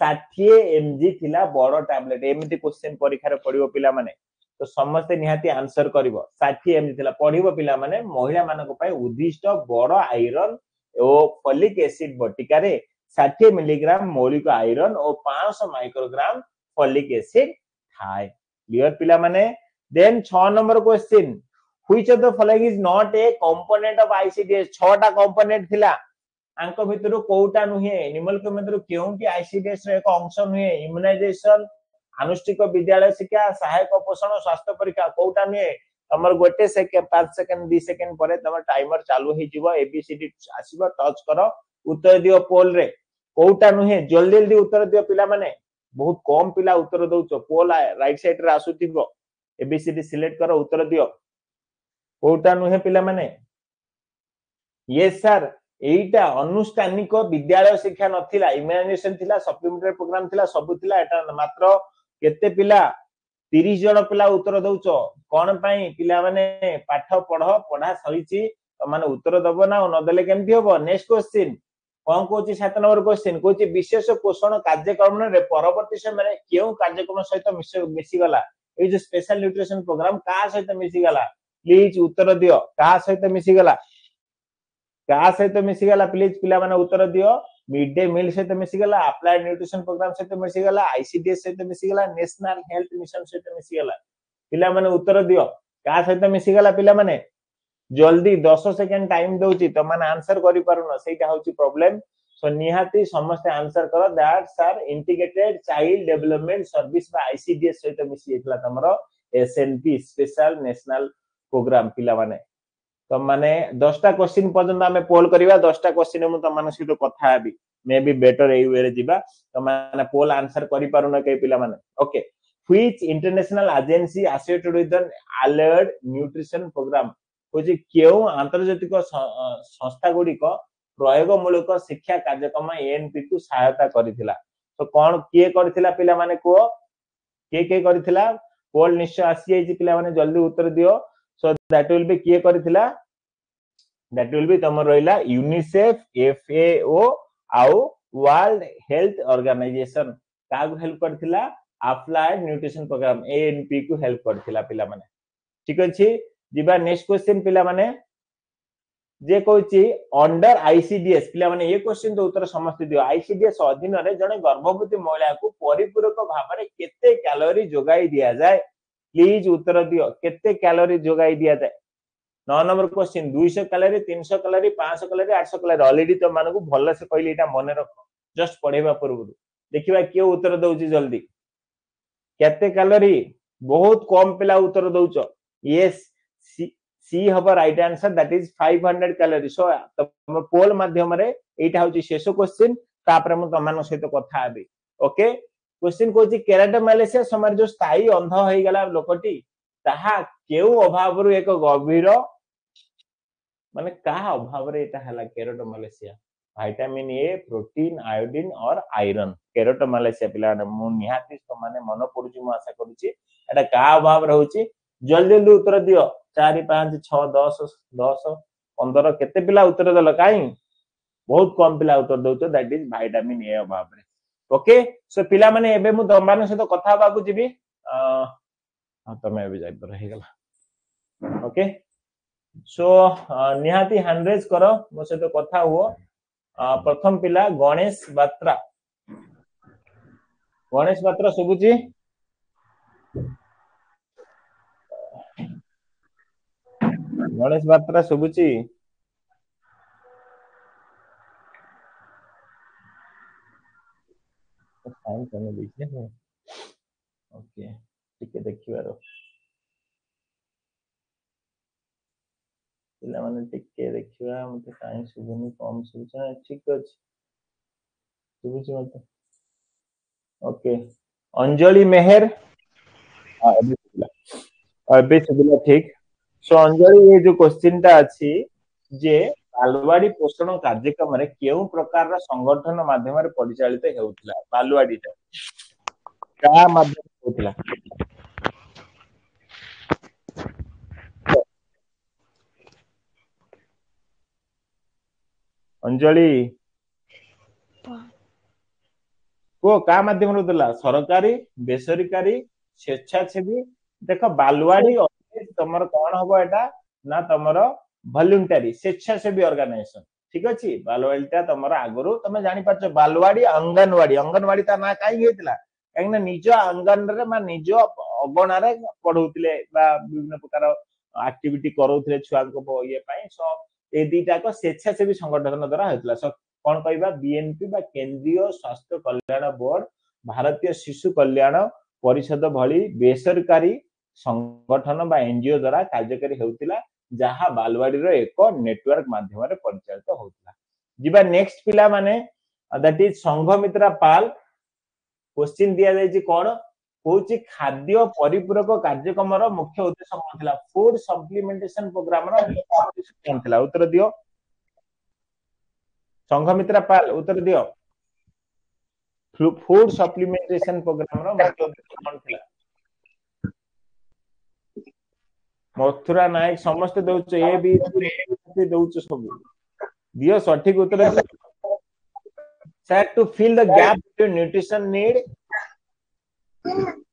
60 mg थिला बड़ टैबलेट एमिति क्वेश्चन परीक्षा रे पडियो पिला माने तो समस्त निहाती आंसर करिवो 60 mg थिला पडिवो पिला माने महिला मानक पय उद्दिष्ट बड़ आयरन ओ फॉलिक एसिड बटिका रे 60 मिलीग्राम मौलिक आयरन और 500 माइक्रोग्राम फॉलिक एसिड थाए क्लियर पिला माने then 6 number question which of the following is not a component of ICDS 6 टा कंपोनेंट थिला आंक भितरु कोउटा नुहे निम्नलिखित भितरु केउंटी आईसीडीएस रे एक अंश नुहे इम्यूनाइजेशन आनुष्ठिक विद्यालय शिक्षा सहायक पोषण स्वास्थ्य परीक्षा कोउटा नुहे तमर गोटे सेकेंड 5 सेकेंड 2 सेकेंड परे तमर टाइमर चालू हे जीवो एबीसीडी आसीबो टच करो उत्तर दियो पोल रे कोउटा नुहे जल्दी जल्दी उत्तर दियो पिला माने बहुत कम पिला उत्तर दउचो पोल राइट साइड रे आसुथिबो एबीसीडी सिलेक्ट करो उत्तर दियो कोउटा नुहे पिला माने यस सर एटा अनुष्ठानिक विद्यालय शिक्षा नथिला इमेजिनेशन थिला सप्लीमेंटरी प्रोग्राम थिला सब थिला एटा मात्र केते पिला 30 जण पिला उत्तर दउचो कोन पई पिला माने पाठ पढ़ा सरीची माने उत्तर दबो ना न देले केमथि होबो नेक्स्ट क्वेश्चन कोन कोची 7 नंबर क्वेश्चन कोची विशेष पोषण कार्यक्रम रे परवर्ती समय केउ कार्यक्रम सहित मिसी गला ए जो स्पेशल न्यूट्रिशन प्रोग्राम का सहित मिसी गला प्लीज उत्तर दियो का सहित मिसी गला का सहित मिसी गला प्लीज पिला माने उत्तर दियो मिड डे मील सहित मिसी गला अप्लाइड न्यूट्रिशन प्रोग्राम सहित मिसी गला आईसीडीएस सहित मिसी गला नेशनल हेल्थ मिशन सहित मिसी गला पिला माने उत्तर दियो का सहित मिसी गला पिला माने जल्दी 10 सेकंड टाइम दउची त माने आंसर करि पारुनो सेटा होची प्रॉब्लम सो निहाती समस्त आंसर करो that's are integrated child development service बा आईसीडीएस सहित मिसी एतला तमरो एसएनपी स्पेशल नेशनल प्रोग्राम पिला माने तो माने 10टा क्वेश्चन पर्यंत हमें पोल करिवा 10टा क्वेश्चन मु त माने सहित कथा हेबी मे बी बेटर ए वे रे दिबा तो माने पोल आंसर करि पारुनो के पिला माने okay which international agency associated with an alert nutrition programme होची केउ अंतर्जातिक संस्था गुडी को प्रयोगमूलक शिक्षा कार्यक्रम एएनपी को सहायता करिथिला तो कोन के करिथिला पिला माने को के करिथिला पोल निश्चय आसी जाई पिला माने जल्दी उत्तर दियो सो दैट विल बी के करिथिला दैट विल बी तमर रहिला यूनिसेफ एफएओ आउ वर्ल्ड हेल्थ ऑर्गेनाइजेशन का हेल्प करथिला अप्लाइड न्यूट्रिशन प्रोग्राम एएनपी को हेल्प करथिला पिला माने ठीक अछि जिबा नेक्स्ट क्वेश्चन पिला माने जे कहूची अंडर आईसीडीएस पिला माने ये क्वेश्चन तो उत्तर समस्त दियो आईसीडीएस अधीन रे जने गर्भवती महिला को परिपूरक भाबरे केते कैलोरी जोगाई दिया जाय प्लीज उत्तर दियो केते कैलोरी जोगाई दिया जाय 9 number question 200 calorie 300 calorie 500 calorie 800 calorie already तो मानकू भल्ला से कहली एटा मने रखो जस्ट पढेबा पूर्व देखिबा के उत्तर दउची जल्दी केते कैलोरी बहुत कम पिला उत्तर दउचो यस सी हबो right answer that is 500 calorie so तम पोल माध्यम रे एटा होची शेष क्वेश्चन तापर मु तमान सहित कथा हेबी ओके क्वेश्चन कोची केराटोमालेसिया समर जो स्थायी अंध होई गला लोकटी ताहा केउ अभाव रु एक गभीर माने का अभाव रे एटा हला केराटोमालेसिया विटामिन ए प्रोटीन आयोडीन और आयरन केराटोमालेसिया पिला मु निहाती तो माने मन पडुची मु आशा करूची एटा का अभाव रहउची जल्दी जल्दी उत्तर दियो 4 5 6 10 10 15 केते पिला उत्तर दल काई बहुत कम पिला उत्तर दउतो दैट इज विटामिन ए अभाव रे ओके सो पिला माने एबे मु दमान से तो कथा बाबू जीबी तमे एबे जाई पर हे गला ओके सो निहाती हैंड रेज करो मो से तो कथा हुओ प्रथम पिला गणेश बात्रा सुबुची गणेश बात्रा सुबुची साइन करने दीजिए ओके टिके देखिबारो पिला माने टिके देखिबा मते काई सुबुनी कम सुबुचा ठीक अछि सुबुची मते ओके अंजलि मेहर अबे सुबिला ठीक सो अंजलि ये जो क्वेश्चन टा अछि जे बालवाड़ी पोषण कार्यक्रम रे केउ प्रकार संगठन माध्यम रे परिचालित हेउतला बालवाड़ी टा का माध्यम होतला अंजलि को का माध्यम होतला सरकारी बेसरकारी स्वेच्छासेवी देखो बालवाड़ी तमर कौन हबो एटा ना तमर वॉलंटरी स्वेच्छासेवी ऑर्गेनाइजेशन ठीक अछि बालवाड़ीटा तमर आगुरु तमे जानि पाछो बालवाड़ी अंगनवाड़ी ता ना काई हेतला काई ना निज अंगन रे मा निज अगणा रे पढौतिले बा विभिन्न प्रकार एक्टिविटी करौतिले छुआ को ये पई सो ए दीटा को स्वेच्छासेवी संगठन द्वारा हेतला सो कोन कहबा बीएनपी बा केंद्रीय स्वास्थ्य कल्याण बोर्ड भारतीय शिशु कल्याण परिषद भली बेसरकारी संगठन बा एनजीओ द्वारा कार्यकारी हेउतिला जहा बालवाड़ी रो एक नेटवर्क माध्यम रे परिचालित होउतिला जिबा नेक्स्ट पिला माने that is Sanghamitra Pal question दिया जाय छी कोन होउची खाद्य परिपूरक कार्यक्रम रो मुख्य उद्देश्य कोन थिला फूड सप्लीमेंटेशन प्रोग्राम रो कोन थिला उत्तर दियो संघमित्रा पाल उत्तर दियो फूड सप्लीमेंटेशन प्रोग्राम रो मुख्य उद्देश्य कोन थिला मथुरा नायक समस्त दउछ ए बी दउछ सब दियो सठिक उत्तर sir to fill the gap between nutrition need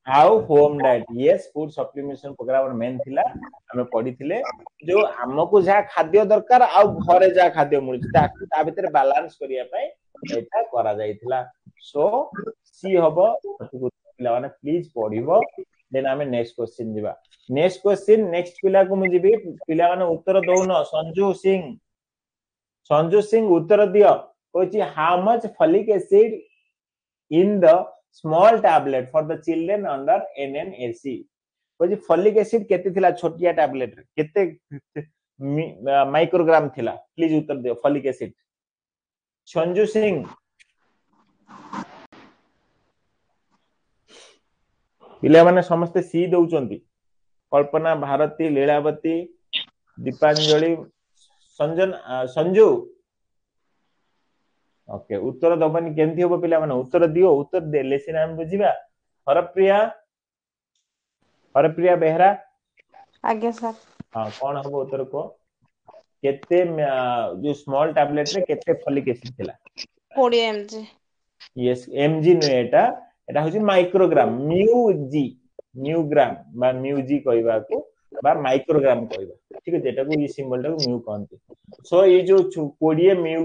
how home diet yes food supplementation programme main थिला हमें पढी थिले जो हमको जा खाद्य दरकार आ घरे जा खाद्य मिलछि ता भीतर बैलेंस करिया पय एटा करा जायथिला सो सी हबो पिला माने प्लीज पढिबो देन हमें नेक्स्ट क्वेश्चन दिबा नेक्स्ट क्वेश्चन नेक्स्ट पिला को मु जिबी पिला माने उत्तर दउन संजू सिंह उत्तर दियो Kochi how much folic acid in the small tablet for the children under NNAC Kochi folic acid केते थिला छोटिया टैबलेट रे केते माइक्रोग्राम थिला प्लीज उत्तर दियो फॉलिक एसिड संजू सिंह पिला माने समस्त सी दउचंती कल्पना भारती लीलावती दीपांजलि संजन संजू ओके उत्तर दबनी केमथि होबो पिला माने उत्तर दियो उत्तर देले सिना हम बुझिबा हरप्रिया बेहरा आगे सर हां कोन होबो उत्तर को केते जो स्मॉल टैबलेट रे केते फॉलिक एसिड थिला 40 mg यस एमजी न एटा होची माइक्रोग्राम म्यूग्राम बा म्यूजी कहबा को बा माइक्रोग्राम कहबा ठीक है एटा को ई सिंबल टा को म्यू कहंती सो ये जो 20 म्यू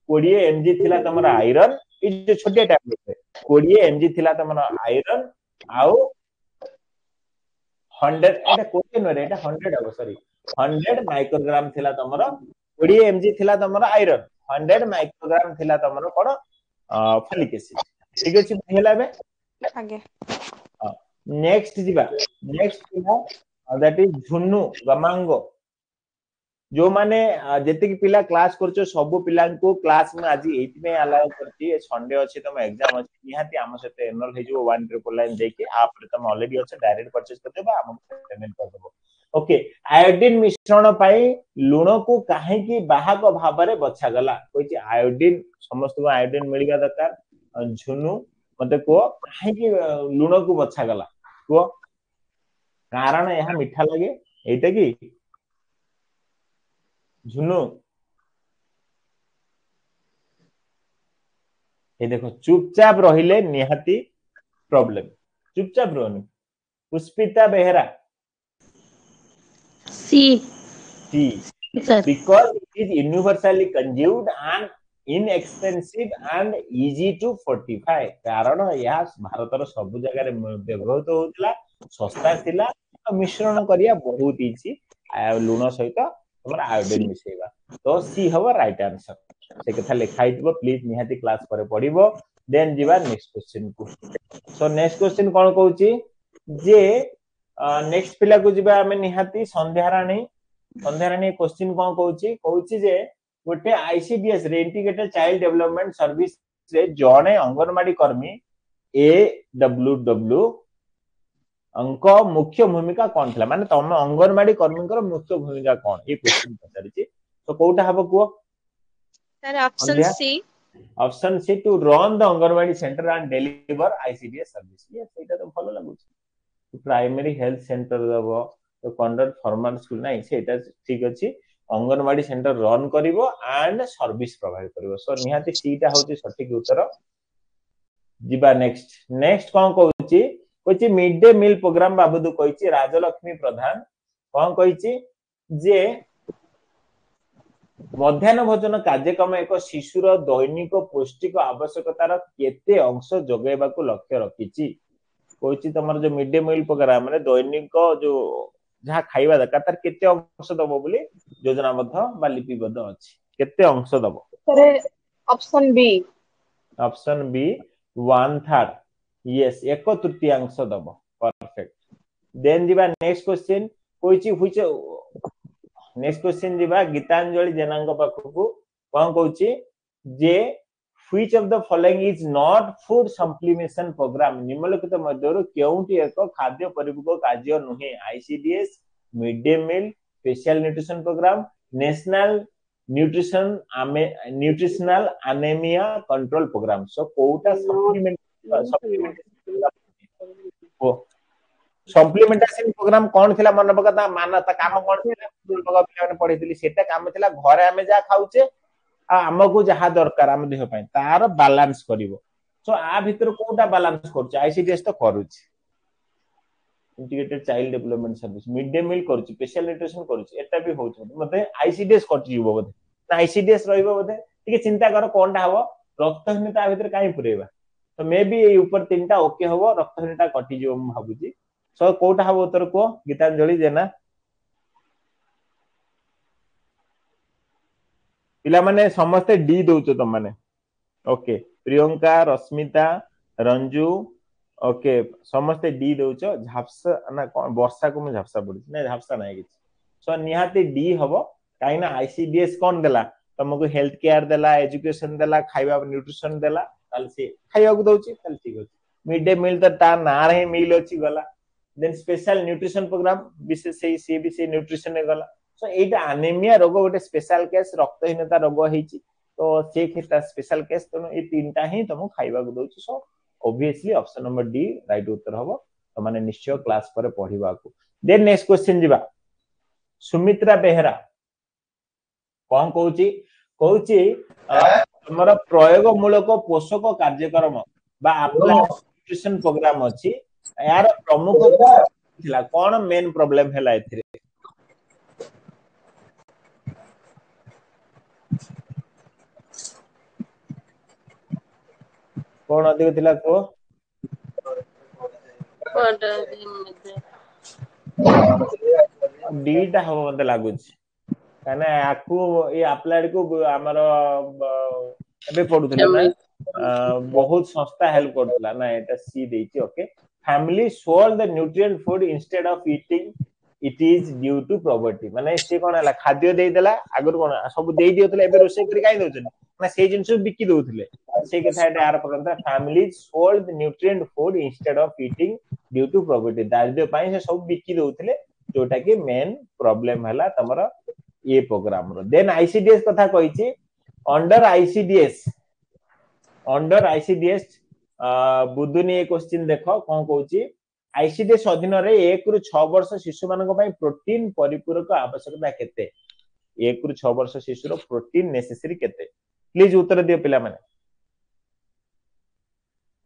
20 एमजी थिला तमर आयरन ई जो छोटे टैबलेट 20 एमजी थिला तमर आयरन आउ 100 एटा कोते न रे एटा 100 अब सॉरी 100 माइक्रोग्राम थिला तमर 20 एमजी थिला तमर आयरन 100 माइक्रोग्राम थिला तमर कोन फॉलिक एसिड ठीक अछि हेला बे आगे नेक्स्ट जिबा नेक्स्ट दैट इज झुन्नू गमांगो जो माने जेते कि पिला क्लास करछो सब पिला को क्लास में आज एथि में अलाउ करती संडे अछि तम एग्जाम अछि निहाती हम सते एनरोल हे जो 1999 देके आप तम ऑलरेडी अछि डायरेक्ट परचेज कर देबा हम पेमेंट कर देबो ओके आयोडीन मिश्रण पाई लूण को काहे की बाहक भाव रे बछा गला कोइ आयोडीन समस्त को आयोडीन मिलिगा दरकार झुनु मते को काहे की लूण को बछा गला को कारण यह मीठा लगे एटा की झुनु ये देखो चुपचाप रहिले निहाती प्रॉब्लम चुपचाप रहनी पुष्पिता बेहरा सी sir because it is universally consumed and inexpensive and easy to fortify कारण यह भारत रो सब जगह रे व्यवहृत होतला सस्ता थिला मिश्रण करिया बहुत इजी लूण सहित तमरा आयोडीन मिसेबा तो सी हबो राइट आंसर से कथा लिखाई दिबो प्लीज निहाती क्लास पर पढिबो देन जीवा नेक्स्ट क्वेश्चन को सो नेक्स्ट क्वेश्चन कोन कहूची जे नेक्स्ट पिला को जिबा हमें निहाती संध्याराणी क्वेश्चन कोन कहूची जे गोटे आईसीडीएस रे इंटीग्रेटेड चाइल्ड डेवलपमेंट सर्विस रे जणे अंगनवाड़ी कर्मी AWW अंक मुख्य भूमिका कौन थला माने तुम अंगनवाड़ी कर्मी मुख्य भूमिका कौन ये क्वेश्चन पचारिछि तो कोटा हबो को sir option C option C to run the anganwadi centre and deliver ICDS service ये सेटा तो भलो लागुछि प्राइमरी हेल्थ सेंटर दबो तो कंडक्ट फॉर्मल स्कूल नहीं सेटा ठीक अछि अंगनवाड़ी सेंटर रन करिवो एंड सर्विस प्रोवाइड करिवो सो निहाती सीटा होछि सठिक उत्तर जिबा नेक्स्ट कोन कहूछि कोछि मिड डे मील प्रोग्राम बाबूदु कहिछि राजलक्ष्मी प्रधान कोन कहिछि जे मध्याह्न भोजन कार्यक्रम एक शिशुर दैनिक पौष्टिक आवश्यकतार केते अंश जोगेबाकू लक्ष्य रखिछि कहिछि तमर जो मिड डे मील प्रोग्राम रे दैनिक जो जहा खाइबा दरकार तार केते अंश दबो बोली योजनाबद्ध बा लिपिबद्ध अछि केते अंश दबो सर ऑप्शन बी 1/3 यस एक तृतीयांश दबो परफेक्ट देन दिबा नेक्स्ट क्वेश्चन कहिछि व्हिच नेक्स्ट क्वेश्चन दिबा गीतांजलि जेनांग पाखकू कोन कहूछि जे which of the following is not food supplementation programme निम्नलिखित मध्यरु केउंटी एक खाद्य परिपूरक कार्य नुहे ICDS mid day meal special nutrition programme national nutritional anaemia control programme so कोटा सप्लीमेंटेशन प्रोग्राम कौन थिला मन पकता मानता काम कौन थिला पिला माने पढितली सेटा काम थिला घरे हमें जा खाउचे आ हमकु जहा दरकार हम देह पय तार बैलेंस करिवो सो आ भीतर कोटा बैलेंस करछ आईसीडीएस तो करूछ integrated child development service mid day meal करूछ स्पेशल न्यूट्रिशन करूछ एटा भी होछ मते आईसीडीएस कटि जीवो बोधे ना आईसीडीएस रहइबो बोधे ठीक चिंता कर कोनटा हबो रक्तहीनता भीतर काई पुरेबा तो मे बी ए ऊपर तीनटा ओके हबो रक्तहीनता कटि जीवो हम भाबुची सो कोटा हबो उत्तर को गीतांजलि जेना पिला माने समस्त डी दोचो तुम माने ओके प्रियंका रश्मिता रंजू ओके समस्त डी दोचो झापसा ना वर्षा को मैं झापसा पड़ी ना झापसा नहीं किछ सो निहाती डी हबो काइना आईसीडीएस कोन देला तुमको हेल्थ केयर देला एजुकेशन देला खाइबा न्यूट्रिशन देला ताल से खाइबा को दोची ताल ठीक अछि मिड डे मील त ता ना रे मील अछि गला देन स्पेशल न्यूट्रिशन प्रोग्राम विशेष से भी से न्यूट्रिशन ने गला सो एटा एनीमिया रोग गोटे स्पेशल केस रक्तहीनता रोग हेची तो से खेता स्पेशल केस तो ए तीनटा ही तुम खाइबा को दोची so obviously option number D right उत्तर हबो तो माने निश्चय क्लास पर पढिबा को देन नेक्स्ट क्वेश्चन जिबा सुमित्रा बेहरा कोन कहूची हमर प्रयोग मूलक पोषक कार्यक्रम बा अप्लाइड न्यूट्रिशन प्रोग्राम अछि यार प्रमुख थिला कोन मेन प्रॉब्लम हैला एथिरे कोन अधिक थिला को डीटा हम मते लागुच काना आकु ए अप्लाइड को हमर एबे पढुथले ना बहुत सस्ता हेल्प करथला ना एटा सी देछि okay family sold the nutrient food instead of eating it is due to poverty माने से कोन हला खाद्य देई देला आगर कोन सब देई दियथले एबे रोसे करी काई दोछन ना से जिंस बिकी दोथले से कथा एटा आर परंता family sold the nutrient food instead of eating due to poverty दारिद्र्य पई से सब बिकी दोथले जोटा कि मेन प्रॉब्लम हला तमरा ये प्रोग्राम रो देन आईसीडीएस कथा कहिछि अंडर आईसीडीएस बुद्धुनी ए क्वेश्चन देखो कोन कहूछि आईसीडीएस अधीन रे 1 रु 6 वर्ष शिशु मानक पई प्रोटीन परिपूरक आवश्यकता केते 1 रु 6 वर्ष शिशुर प्रोटीन नेसेसरी केते प्लीज उत्तर दियो पिला माने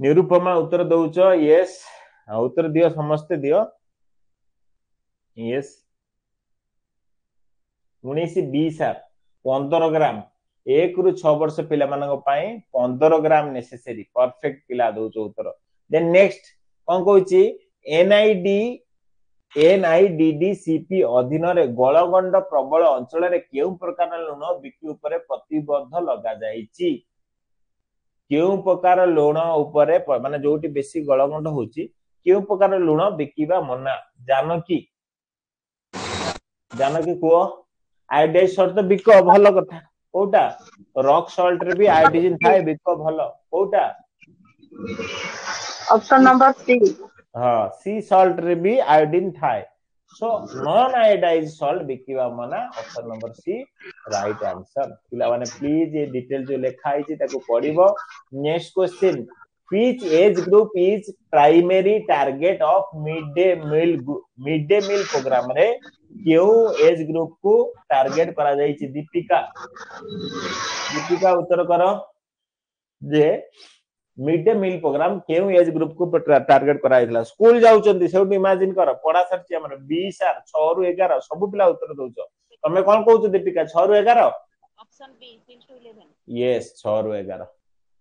निरूपमा उत्तर दउचो यस उत्तर दियो समस्त दियो यस 19-20 15 ग्राम 1 रु 6 वर्ष पिला मानक पई 15 ग्राम नेसेसरी परफेक्ट पिला दउचो उत्तर देन नेक्स्ट कोन कहूची एनआईडीडीसीपी अधीन रे गलगंड प्रबल अंचल रे केउ प्रकार लुण बिक्री ऊपर प्रतिबद्ध लगा जाईची केउ प्रकार लुण ऊपर माने जोटी बेसी गलगंड होची केउ प्रकार लुण बिकिबा मना जानकी को आयोडाइज सल्ट तो बिक भल कथा कोटा रॉक सॉल्ट रे भी आयोडीन थाए बिक भल कोटा ऑप्शन नंबर सी हां सी सॉल्ट रे भी आयोडीन थाए सो नॉन आयोडाइज सॉल्ट बिकिबा मना option number C right answer पिला माने प्लीज ये डिटेल जो लिखा है ताको पढिबो next question which age group is primary target of mid day meal program रे केउ एज ग्रुप को टारगेट करा जाई छि दीपिका उत्तर करो जे मिड डे मील प्रोग्राम केउ एज ग्रुप को टारगेट करा जाइतला स्कूल जाउचंदी सेउ इमेजिन करो पढा सरछि हमर 20 आर 6 रु 11 सब पिला उत्तर दउछो तमे कोन कहउछ दीपिका 6 रु 11 ऑप्शन बी 6 to 11 यस 6 रु 11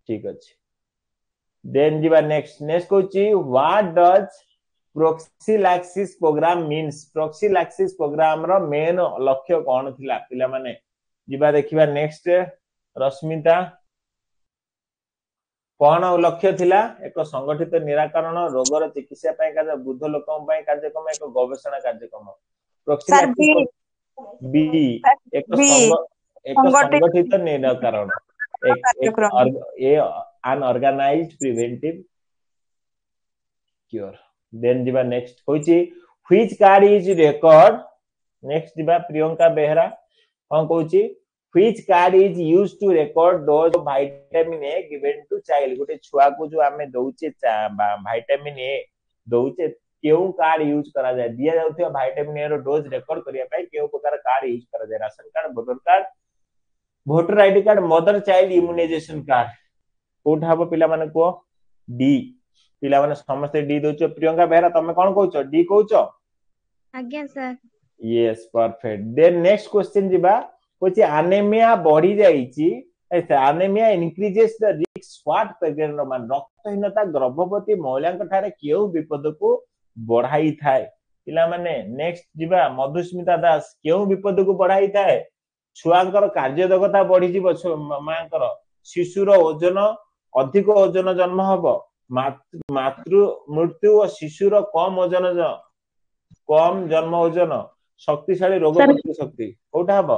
ठीक अछि देन जीवा नेक्स्ट कहउछि what does prophylaxis program means prophylaxis program रो मेन लक्ष्य कोन थिला पिला माने जीवा देखिबा नेक्स्ट रश्मिता कोन लक्ष्य थिला एक संगठित निराकरण रोगर चिकित्सा पय का बुद्ध लोकम पय कार्यक्रम एक गवेषणा कार्यक्रम प्रोक्सीलैक्सिस बी एक संगठित निराकरण an organized preventive cure then दिबा नेक्स्ट होची which card is record next दिबा प्रियंका बेहरा कोन कहूची which card is used to record dose of vitamin A given to child गोटे छुआ को जो हमें दउचे vitamin A दउचे केउ कार्ड यूज करा जाय दिया जाउथिया vitamin A रो डोज रिकॉर्ड करिया पय केउ प्रकार कार्ड यूज करा जाय ration card voter ID card mother child immunisation card कोठा हबो पिला माने को डी पिला माने समस्त डी दोचो प्रियंका बेहरा तमे कोन कहउचो डी कहउचो आज्ञा sir yes perfect then next question दिबा कोची एनीमिया बढ़ी जाईची anaemia increases the risk what pregnant woman रक्तहीनता गर्भवती महिला ठारे केउ विपद को बढ़ाई थाए पिला माने नेक्स्ट दिबा मधुस्मिता दास केउ विपद को बढ़ाई थाए छुआंकर कार्यदक्षता बढ़ी जीव मांकर शिशुर ओजन अधिक ओजन जन्म हबो मातृ मृत्यु और शिशुर कम ओजन कम जन्म ओजन शक्तिशाली रोग प्रतिरोधक शक्ति कोठा हबो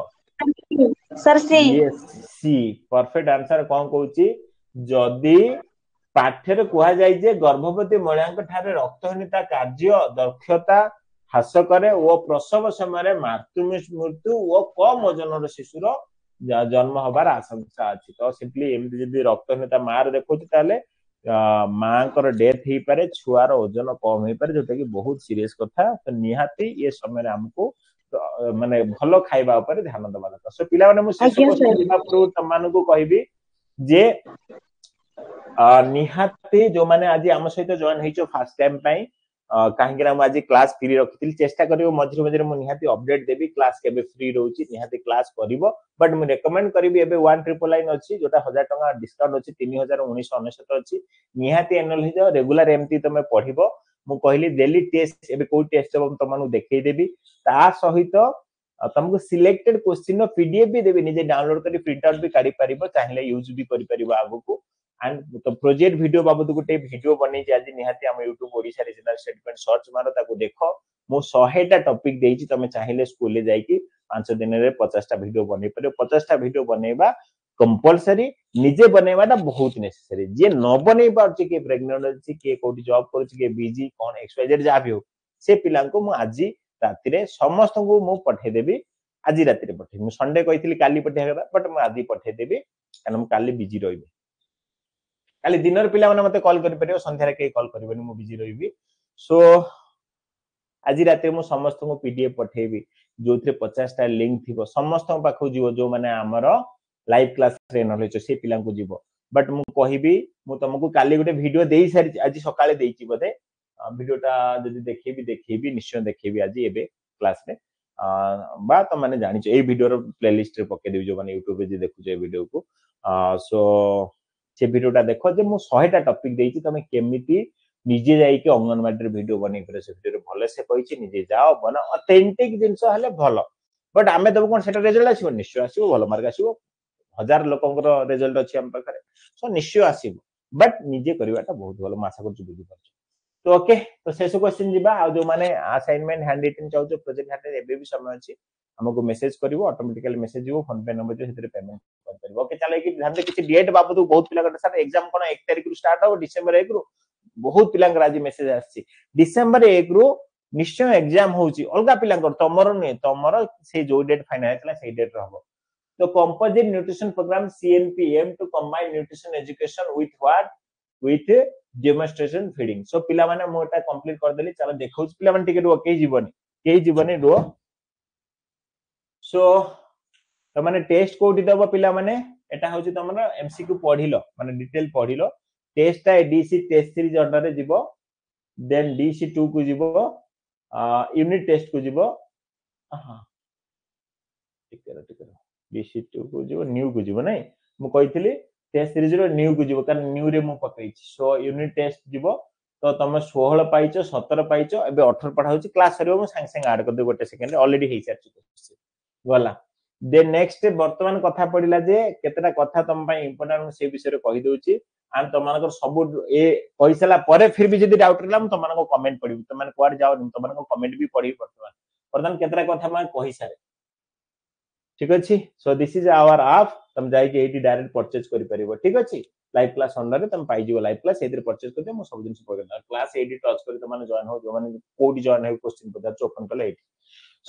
सर सी यस सी परफेक्ट आंसर कोन कहउची जदी पाठ्य रे कुआ जाय जे गर्भवती महिला ठारे रक्तहीनता कार्य दक्षता ह्रास करे वो प्रसव समय मृत्यु वो कम ओजन शिशुर जन्म हबार आशंका अछि तो सिंपली एमती जदी रक्तहीनता मार देखौछि ताले मांकर डेथ ही पारे छुआर ओजन कम ही पारे जोटा कि बहुत सीरियस कथा तो निहाती ये समय हमको माने भलो खाइबा ऊपर ध्यान देबा दरकार सो पिला माने मु शेष क्वेश्चन दिबा पर तमान को कहबी जे निहाती जो माने आज हम सहित जॉइन हेचो फर्स्ट टाइम पई काहेकि हम आज क्लास फ्री रखिथिल चेष्टा करियो मझिर मझिर मु निहाती अपडेट देबी क्लास केबे फ्री रहउची निहाती क्लास करिवो बट मु रेकमेंड करबी एबे 1999 अछि जोटा 1000 टका डिस्काउंट अछि 3999 अछि निहाती एनुअल हे जाओ रेगुलर एमटी तमे पढिबो मु कहली डेली टेस्ट एबे कोई टेस्ट हम तमनु देखै देबी ता सहित तुमको सिलेक्टेड क्वेश्चन नो पीडीएफ भी देबी निजे डाउनलोड करी प्रिंट आउट भी काढी परिबो चाहिले यूज भी करि परिबो आगु को एंड तो प्रोजेक्ट वीडियो बाबत गोटे वीडियो बनै जे आज निहाती हम YouTube Odisha regional statement search मारो ताको देखो मो 100 टा टॉपिक देइची तमे चाहिले स्कूल ले जाई कि 5 दिन रे 50 टा वीडियो बनै परियो 50 टा वीडियो बनेबा कंपलसरी निजे बनेबाटा बहुत नेसेसरी जे न बनै पारछि के प्रेग्नेंट अछि के कोडी जॉब करछि के बिजी कोन एक्सवाइजेड जा भी हो से पिला को मु आजी राति रे समस्त को मु पठे देबी आजी राति रे पठे मु संडे कहितली काली पठे बट मु आजी पठे देबी कारण मु काली बिजी रहिबे काली दिनर पिला माने मते कॉल करि परियो संध्या रे के कॉल करबेनी मु बिजी रहिबी सो आज राते मु समस्त को पीडीएफ पठेबी जोथरे 50 टा लिंक थिबो समस्त पाखो जीवो जो माने हमर लाइव क्लास रे नलेज से पिला को जीवो बट मु कहिबी मु तुमको काली गोटे वीडियो देई सारी आज सकाळे देईची बदे वीडियोटा जदी देखेबी निश्चय देखेबी आज एबे क्लास रे बा त माने जानि छ ए वीडियो रो प्लेलिस्ट रे पके देबी जो माने YouTube रे जे देखु जे वीडियो को सो से वीडियोटा देखो जे मु 100 टा टॉपिक देईची तमे केमिति निजे जाई के अंगनवाड़ी रे वीडियो बनै करे से वीडियो रे भले से कहिची निजे जाओ बना ऑथेंटिक जिंस हले भलो बट आमे देबो कोन सेटा रिजल्ट आसीबो निश्चय आसीबो भलो मार्क आसीबो 1000 लोकंकर रिजल्ट अछि हम पाखरे सो निश्चय आसीबो बट निजे करिवाटा बहुत भलो मासा करछु बुझि परछु तो ओके तो शेष क्वेश्चन जीवा आ जो माने असाइनमेंट हैंड रिटन चाहू प्रोजेक्ट हैंड एबे भी समय अछि हमको मेसेज करिवो ऑटोमेटिकली मेसेज जीवो फोन पे नंबर जो हेतरे पेमेंट कर परिवो ओके चलो कि ध्यान दे किछि डेट बाबत बहुत पिला कट सर एग्जाम कोन 1 तारिख रु स्टार्ट हो डिसेंबर 1 रु बहुत पिला आज मेसेज आछि डिसेंबर 1 रु निश्चय एग्जाम होउची अलगा पिला तमरो ने तमरो से जो डेट फाइनल हैतला से डेट रहबो तो composite nutrition program CNPM to combine nutrition education with what with demonstration feeding so पिला माने मोटा कंप्लीट कर देली चलो देखौ पिला माने टिके रुओ के जीवनी रुओ सो तो माने टेस्ट कोडी दबो पिला माने एटा होची तमरा MCQ पढिलो माने डिटेल पढिलो टेस्ट टा DC टेस्ट सीरीज अंडर रे जीवो देन DC2 को जीवो यूनिट टेस्ट को जीवो हां टिके DC2 को जीवो न्यू को जीवो नै मु कहितली टेस्ट सीरीज रो न्यू को जीवो कारण न्यू रे मु पकैछि सो यूनिट टेस्ट जीवो तो तुम 16 पाइचो 17 पाइचो एबे 18 पढा होची क्लास सरियो मु संग संग ऐड कर दे गोटे सेकंड ऑलरेडी हेइ सारछि गला देन नेक्स्ट वर्तमान कथा पडिला जे केतेटा कथा तुम पय इंपोर्टेंट से विषय रे कहि दोची आम तुमनकर सब ए कहिसला परे फिर भी जदी डाउट रहला हम तुमनको कमेंट पढिबु तुमन कोड जाओ तुमनको कमेंट भी पढि वर्तमान केतेटा कथा मा कहि सारे ठीक अछि so this is our app तुम जाई के एटी डायरेक्ट परचेज करि परिबो ठीक अछि लाइव क्लास अंडर रे तुम पाई जिवो लाइव क्लास एतिर परचेज कर दे मु सब दिन पढिना क्लास एटी टच करि तुमने जॉइन हो जो माने कोडी जॉइन हो क्वेश्चन पचार ओपन कले एटी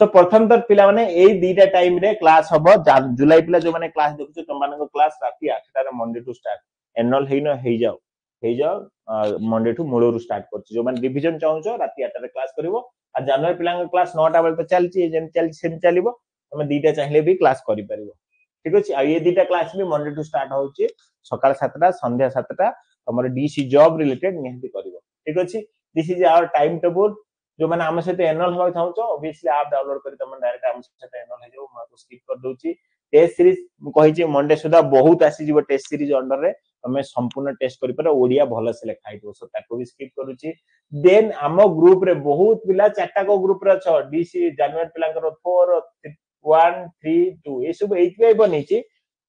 सो प्रथम तर पिला माने ए दीटा टाइम रे क्लास हबो जुलाई पिला जो माने क्लास देखु तुम माने क्लास राती 8 टा रे मंडे टू स्टार्ट एनुअल हेई जाओ मंडे टू मूलरू स्टार्ट करछि जो माने डिवीजन चाहू राती 8 टा रे क्लास करिवो आ जनवरी पिला क्लास 9 टा बेल तो चलछि जेम चलछि सेम चलिवो तुम दीटा चाहिले भी क्लास करि परिवो ठीक अछि आ ये दीटा क्लास भी मंडे टू स्टार्ट होछि सकाळ 7 टा संध्या 7 टा हमर DC जॉब रिलेटेड निहति करिवो ठीक अछि this is our time table जो माने हम सहित एनुअल होबा चाहू ऑब्वियसली ऐप डाउनलोड करि तुम डायरेक्ट हम सहित एनुअल हे जो म स्किप कर दोछि टेस्ट सीरीज कहि छी मंडे सुधा बहुत आसी जीवो टेस्ट सीरीज अंडर रे हमें संपूर्ण टेस्ट करि पर ओडिया भलो से लिखा हितो सो ताको भी स्किप करूची देन हम ग्रुप रे बहुत पिला चारटा को ग्रुप रे छ DC जनवरी पिलांकर 4 1 3 2 ए सब एथि पे बनिची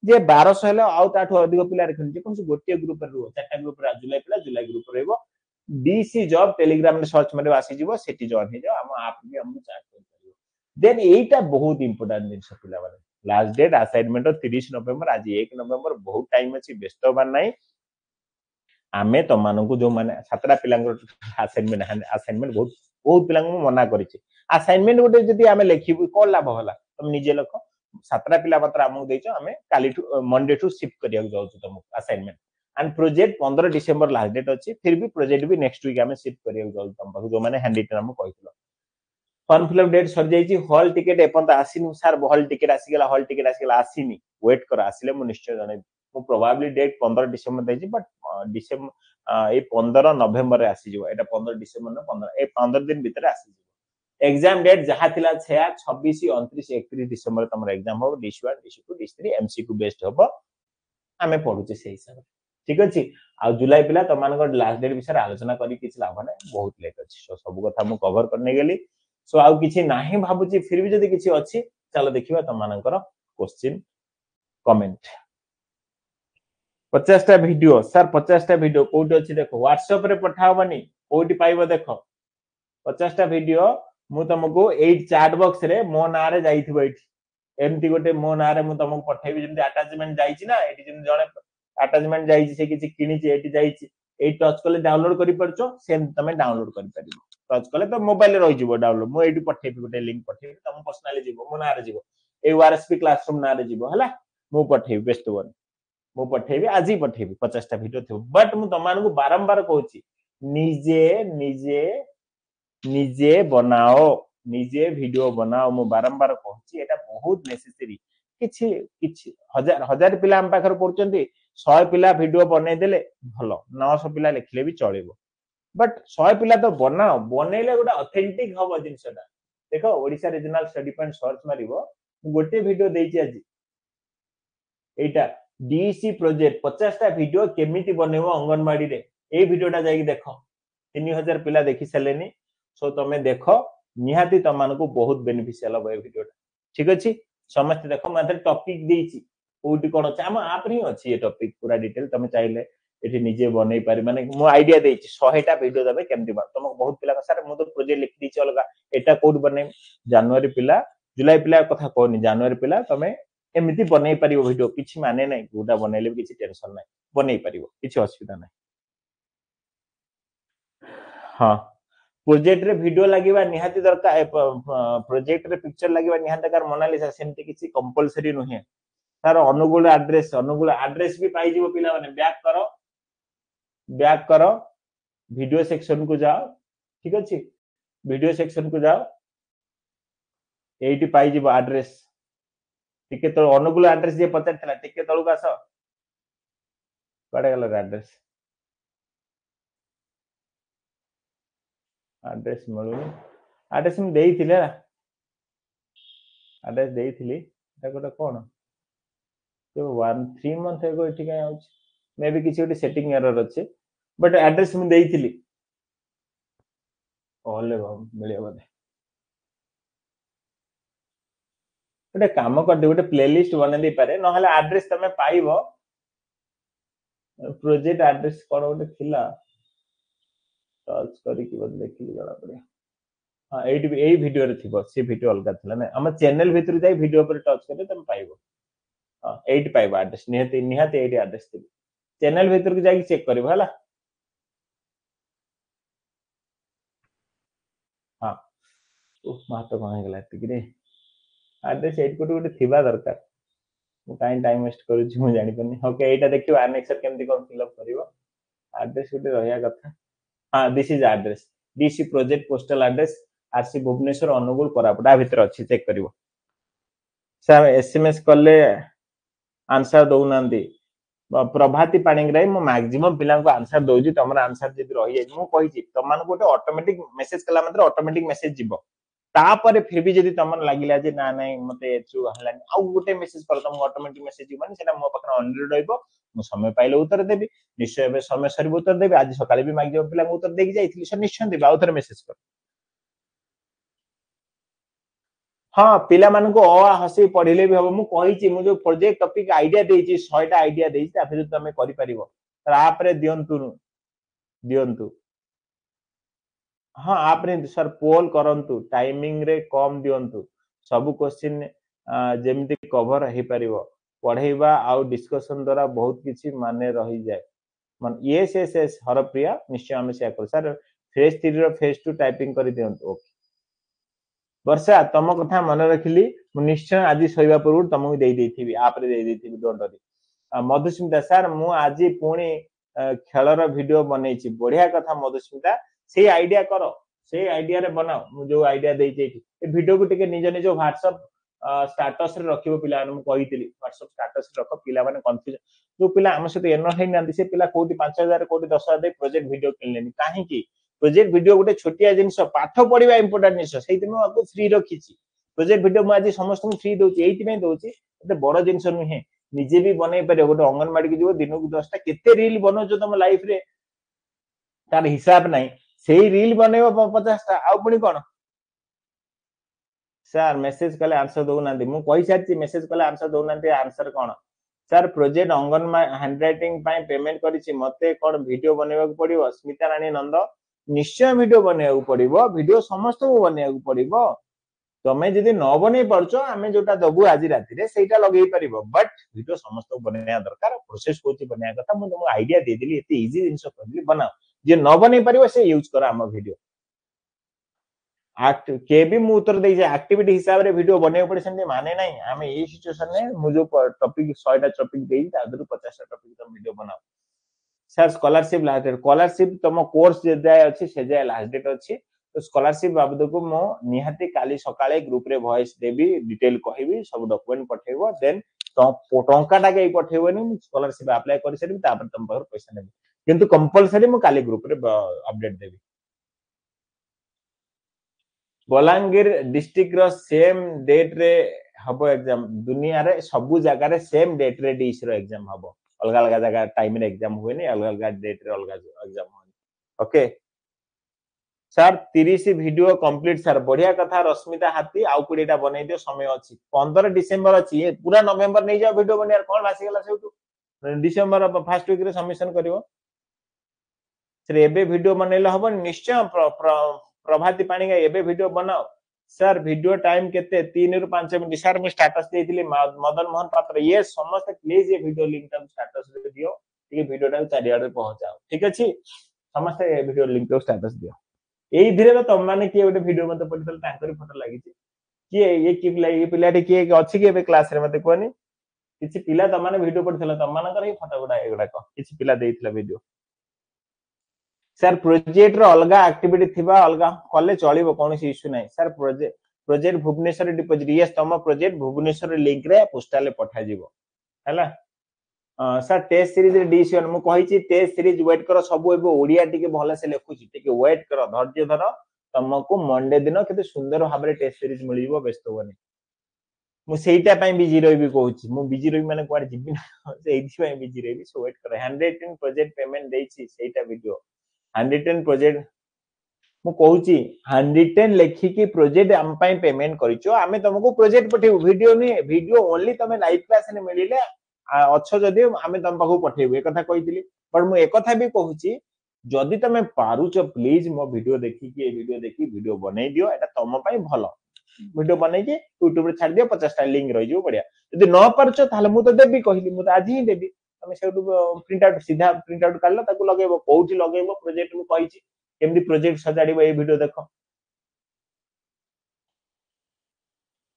जे 1200 हेले आउ ताठो अधिक पिला रखन जे कोन से गोटे ग्रुप रे रहो चारटा ग्रुप रे जुलाई पिला जुलाई ग्रुप रहबो DC जॉब टेलीग्राम रे सर्च मारे आसी जीवो सेठी जॉइन हे जाओ हम आप भी हम चार्ट कर परियो देन एटा बहुत इंपोर्टेंट दिन सब पिला बारे लास्ट डेट असाइनमेंट 30 नवंबर आज 1 नवंबर बहुत टाइम अछि व्यस्त होबार नै आमे तो मानकु जो माने सातरा पिलांगर असाइनमेंट बहुत पिलांग मना करिछि असाइनमेंट गोटे जदी आमे लेखिबु को लाभ होला तुम निजे लखो सातरा पिला मात्र हमु दैछो आमे काली मंडे टू शिफ्ट करिया जाउ तुम assignment and project 15 December last date अछि फिर भी प्रोजेक्ट भी नेक्स्ट वीक आमे शिफ्ट करिया जाउ तुम जो माने हैंड रिटन हम कहितलो form fill up date sir जाई छी हॉल टिकट एपन आसीनु सर हॉल टिकट आसी गेला आसीनी वेट कर आसीले मु निश्चय जने मु प्रोबेबली डेट 15 डिसेंबर दै छी बट डिसेंबर ए 15 नवंबर रे आसी जिवो एटा 15 डिसेंबर न 15 ए 15 दिन भीतर आसी जिवो एग्जाम डेट जहा थिला 26 26 29 31 डिसेंबर तमर एग्जाम हो DC1 DC2 DC3 MCQ based होबो हमें पढुचे से हिसाब ठीक अछि आ जुलाई पिला तमानकर लास्ट डेट विषय आलोचना करी किछ लाभ नै बहुत लेट अछि सो सब कथा मु कवर करने गेली सो आउ किछि नाही भाबुची फिर भी जदी किछि अछि चलो देखिबा तमानकर क्वेश्चन कमेंट 50 टा वीडियो सर 50 टा वीडियो कोठी अछि देखो WhatsApp रे पठावनी कोठी पाइबो देखो 50 टा वीडियो मु तुमको 8 चैट बॉक्स रे मो ना रे जाईथिबो एठी एमती गोटे मो ना रे मु तुमको पठाइबि जेंति अटैचमेंट जाईची ना एठी जेंति जणे अटैचमेंट जाईची से किछि किनिची एठी जाईची ए टच कले डाउनलोड करि परछो सेम तमे डाउनलोड करि परिबो टच कले तो मोबाइल रे रहि जिवो डाउनलोड मु एठी पठाइबि गोटे लिंक पठाइबि तुम पर्सनली जिवो मो ना रे जिवो ए ORSP क्लासरूम ना रे जिवो हला मु पठाइबि बेस्ट वन मु पठेबी आज ही पठेबी 50 टा वीडियो थो बट मु तमान को बारंबार कहूची निजे निजे निजे बनाओ निजे वीडियो बनाओ मु बारंबार कहूची एटा बहुत नेसेसरी किछि किछि हजार हजार पिला हम पाखर पड़चंती 100 पिला वीडियो बनै देले भलो 900 पिला लिखले भी चलेबो बट 100 पिला तो बनाओ बनेले गोटा ऑथेंटिक हबो जिंसटा देखो Odisha regional study point search मारिबो गोटे वीडियो देइची आज एटा DC प्रोजेक्ट 50 टा वीडियो केमिति बनेबो अंगनवाड़ी रे ए वीडियोटा जाई देखो 3000 पिला देखि सलेनी सो तमे देखो निहाती तमानको बहुत बेनिफिशियल हो ए वीडियोटा ठीक अछि समस्त देखो मात्र टॉपिक देइची ओटी कोन छ हम आप रे अछि ए टॉपिक पूरा डिटेल तमे चाहिले एठी निजे बनै पारि माने मो आइडिया देछि 100 टा वीडियो देबे केमति बा तुम बहुत पिला सर मु तो प्रोजेक्ट लिखि दिछि अलगा एटा कोड बनै जनवरी पिला जुलाई पिला कथा कोनी जनवरी पिला तमे एमिति बनै पारिबो वीडियो किछि माने नै गोटा बनैले किछि टेंशन नै बनै पारिबो किछि असुविधा नै हां प्रोजेक्ट रे वीडियो लागिबा निहाती दरकार प्रोजेक्ट रे पिक्चर लागिबा निहाती दरकार मोनालिसा सेमति किछि कंपलसरी नहिए सर अनुगुण एड्रेस भी पाई जीवो पिला माने बैक करो वीडियो सेक्शन को जाओ ठीक अछि वीडियो सेक्शन को जाओ एटी पाई जीवो एड्रेस टिके तो अनुगुण एड्रेस जे पचार थला टिके तळु कास कड़े गला एड्रेस एड्रेस मिलुनी एड्रेस हम देई थिले एड्रेस देई थिली एटा कोटा कोन तो 3 मंथ एगो एठी काय आउछ मे बी किछि ओटी सेटिंग एरर अछि बट एड्रेस हम देई थिली ओले मिलियो बदे ओटे काम कर दे ओटे प्लेलिस्ट बना दे पारे न हले एड्रेस तमे पाइबो प्रोजेक्ट एड्रेस कोन ओटे थिला टच करी कि बद देखि गला पड़े हां एई वीडियो रे थिबो से वीडियो अलगा थिला ना हम चैनल भीतर जाई वीडियो पर टच करे तमे पाइबो हां एई पाइबो एड्रेस निहाती एई एड्रेस थिबो चैनल भीतर को जाई चेक करबो हला हां ओ मातो कोन गला तिकरे एड्रेस एट कोटी कोटी थिबा दरकार मु काई टाइम वेस्ट करू छी मु जानि पनी ओके एटा देखियो एनेक्सर केमति कोन फिल अप करिवो एड्रेस कोटी रहया कथा हां this is address DC project postal address RC Bhubaneswar Angul Koraput भीतर अछि चेक करिवो सर एसएमएस करले आंसर दउ नांदी प्रभाती पाणिग्राही मो मैक्सिमम पिला को आंसर दउजी तमरा आंसर जदि रहि जाय मु कहि छी तमान गोटे ऑटोमेटिक मेसेज कला मात्र ऑटोमेटिक मेसेज जिवो तापर फिर भी जदि तमन लागिला जे ना नै मते एचु हलानी आ गोटे मेसेज कर तम ऑटोमेटिक मेसेज जिवो माने सेटा मो पखरा ऑनलाइन रहइबो मु समय पाइले उत्तर देबी निश्चय एबे समय सरी उत्तर देबी आज सकाळे भी मैक्सिमम पिला उत्तर देकी जाइथिली सर निश्चय देबा उतर मेसेज कर हाँ पिला मान को अ हसी पढ़िले भी हम मु कहि छी मु जो प्रोजेक्ट टॉपिक आईडिया देई छी 100 टा आईडिया देई छी तापर तमे करि परिबो आप रे दियंतु हाँ आप रे सर पोल करंतु टाइमिंग रे कम दियंतु सब क्वेश्चन जेमिति कवर हे परिबो पढैबा आ डिस्कशन द्वारा बहुत किछि माने रहि जाय मन यस हरप्रिया निश्चय हम शेयर कर सर फेज 3 रो फेज 2 टाइपिंग करि दियंतु ओके वर्षा तम कथा मन रखिली मु निश्चय आज सोइबा पूर्व तमको देई देथिबी आप रे देई देथिबी डोंट वरी मधुस्मिता सर मु आज पुणी खेलर वीडियो बनै छी बढ़िया कथा मधुस्मिता से आईडिया करो से आईडिया रे बनाओ मु जो आईडिया देई छी ए वीडियो को टिके निज निज व्हाट्सएप स्टेटस रे रखिबो पिला मु कहितली व्हाट्सएप स्टेटस रे रखो पिला माने कंफ्यूजन जो पिला हम से एनो है नांदी से पिला कोटी 5000 कोटी 10000 दे प्रोजेक्ट वीडियो किनलेनी काहे की प्रोजेक्ट वीडियो गोटे छोटिया जिंस पाठ पढिबा इंपोर्टेंट जिंस सेति मु आपको फ्री रखी छी प्रोजेक्ट वीडियो मु आज समस्त को फ्री दोची एति में दोची एते बड़ जिंस नुहे निजे भी बनै पारे गोटे अंगनवाड़ी के जो दिन को 10 टा केते रील बनो जो तुम लाइफ रे तार हिसाब नाही सेही रील बनेबो 50 टा आ पुनी कोन सर मेसेज कले आंसर दो नांदी मु कहि सारची मेसेज कले आंसर दो नांदी आंसर कोन सर प्रोजेक्ट अंगन हैंडराइटिंग पाई पेमेंट करिछि मते कोन वीडियो बनेबा को पड़िबो स्मिता रानी नंद निश्चय वीडियो बनेबा को पड़िबो वीडियो समस्त को बनेबा को पड़िबो तमे जदी न बनै परछो आमे जोटा दबु आज राति रे सेटा लगै परिबो बट वीडियो समस्त को बनेया दरकार प्रोसेस होची बनेया कथा मु तुमको आईडिया दे देली एते इजी जिंस कहली बनाओ जे न बनै परिबो से यूज करा हम वीडियो के भी मु उत्तर दे एक्टिविटी हिसाब रे वीडियो बने पड़े सेंते माने नहीं हमें ये सिचुएशन में मु जो टॉपिक 100 टा टॉपिक देई तादरु 50 टा टॉपिक तुम वीडियो बनाओ sir scholarship last date scholarship तुम कोर्स जे जाय अछि से जाय लास्ट डेट अछि तो स्कॉलरशिप बाबद को मो निहाती काली सकाळे ग्रुप रे वॉइस देबी डिटेल कहिबी सब डॉक्यूमेंट पठेबो देन तो टंका टा के पठेबोनी स्कॉलरशिप अप्लाई करि सेबी तापर तुम पर पैसा नेबी किंतु कंपलसरी मु काली ग्रुप रे अपडेट देबी बलांगीर डिस्ट्रिक्ट रो सेम डेट रे हबो एग्जाम दुनिया रे सब जगह रे सेम डेट रे डीस रो एग्जाम हबो अलग अलग जगह टाइम रे एग्जाम होय नै अलग अलग डेट रे अलग एग्जाम होय okay sir 30 video complete sir बढ़िया कथा रश्मिता हाथी आउ कुडीटा बनै दियो समय अछि 15 डिसेंबर अछि पूरा नवंबर नै जाओ वीडियो बनियार कोन भासी गेला सेउटू डिसेंबर फर्स्ट वीक रे सबमिशन करिवो सर एबे वीडियो बनैले हबो निश्चय प्रभाती पाणी एबे वीडियो बनाओ सर वीडियो टाइम केते 3 रु 5 मिनिट सर मैं स्टेटस देइथिली मदन मोहन पात्र ये समस्त प्लीज ये वीडियो लिंक ता स्टेटस रे दियो ये वीडियो ता चारि आडे पहुंचाओ ठीक अछि समस्त वीडियो लिंक तो स्टेटस दियो एई धिरे तो तम माने के ओटे वीडियो मते पडितल तांकरी फोटो लागि छि के ये पिलाटी के अछि के क्लास रे मते कोनी किछि पिला त माने वीडियो पडितल त मानकर ही फोटो गुडा एगुडा को किछि पिला देइथिला वीडियो सर प्रोजेक्ट रो अलगा एक्टिविटी थिबा अलगा कॉलेज चलिबो कोनोसी इश्यू नै sir project Bhubaneswar deposit yes तम प्रोजेक्ट भुवनेश्वर लिंक रे पोस्टल पठा जिवो हैला सर टेस्ट सीरीज रे डिसीजन मु कहि छि टेस्ट सीरीज वेट करो सब एबो ओडिया टिके भले से लेखु छि टिके वेट करो धैर्य धर तमको मंडे दिन केते सुंदर भाबरे टेस्ट सीरीज मिलिबो व्यस्त होनी मु सेइटा पई बिजी रहिबी कहू छि मु बिजी रहि माने कोआर जिबि ना सेइथि पई बिजी रहिबी सो वेट करो 110 प्रोजेक्ट पेमेंट देइ छि सेइटा वीडियो 110 प्रोजेक्ट मु कहू छि 110 लेखि की प्रोजेक्ट हम पई पेमेंट करिचो आमे तुमको प्रोजेक्ट पठेबो वीडियो नै वीडियो ओनली तमे लाइव क्लास ने मिलिले अच्छो जदि आमे तम पाखु पठेबो ए कथा कहितली पर मु एक कथा भी कहू छि जदि तमे पारुचो प्लीज मो वीडियो देखि की ए वीडियो देखि वीडियो बनै दियो एटा तम पई भलो वीडियो बनै के YouTube रे छाड़ दियो 50 टा लिंक रहि जो बढ़िया यदि न परचो ताले मु तो देबी कहिली मु तो आज ही देबी तमे सेटु प्रिंट आउट सीधा प्रिंट आउट काढलो ताकू लगेबो कोउठी लगेबो प्रोजेक्ट मु कहि छि केमदी प्रोजेक्ट सजाडिबो ए वीडियो देखो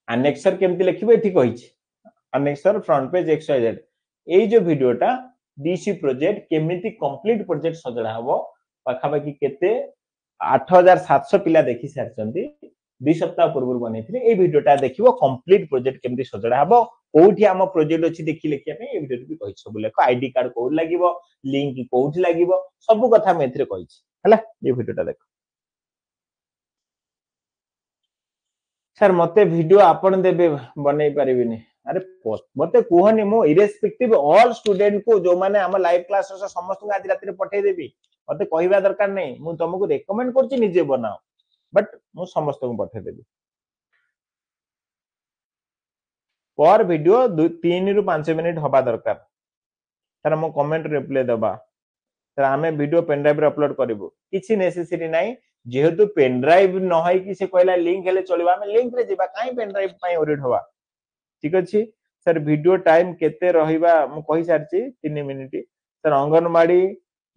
अनेक्सर केमती लिखिबो एठी कहि छि अनेक्सर फ्रंट पेज XYZ ए जो वीडियोटा डीसी प्रोजेक्ट केमिति कंप्लीट प्रोजेक्ट सजडा हबो पाखा बाकी केते 8700 पिला देखि सारचंती 2 सप्ताह पूर्व बनेथिले ए वीडियोटा देखिबो कंप्लीट प्रोजेक्ट केमिति सजडा हबो कोउठी हम प्रोजेक्ट अछि देखि लेखिया पे ए वीडियो भी कहि सब लेखो आईडी कार्ड कोड लागिबो लिंक कोउठी लागिबो सब कथा मेथरे कहि छि हला ए वीडियोटा देखो सर मते वीडियो आपण देबे बनै परिबिनी अरे मते कोहनी मो इरेस्पेक्टिव ऑल स्टूडेंट को जो माने हम लाइव क्लास रो समस्त आज रात रे पठे देबी मते कहिबा दरकार नै मु तुमको रेकमेंड करछि निजे बनाओ बट मु समस्त को पठे देबी पर वीडियो 3 रु 5 मिनिट होबा दरकार सर मो कमेंट रिप्लाई दबा सर हमें वीडियो पेन ड्राइव रे अपलोड करबो किछि नेसेसरी नै जेहेतु पेन ड्राइव न होई कि से कहला लिंक हेले चलिबा हम लिंक रे जेबा काई पेन ड्राइव पई ओरिड होबा ठीक अछि सर वीडियो टाइम केते रहिबा मु कहि सारछि 3 मिनिट सर अंगनवाड़ी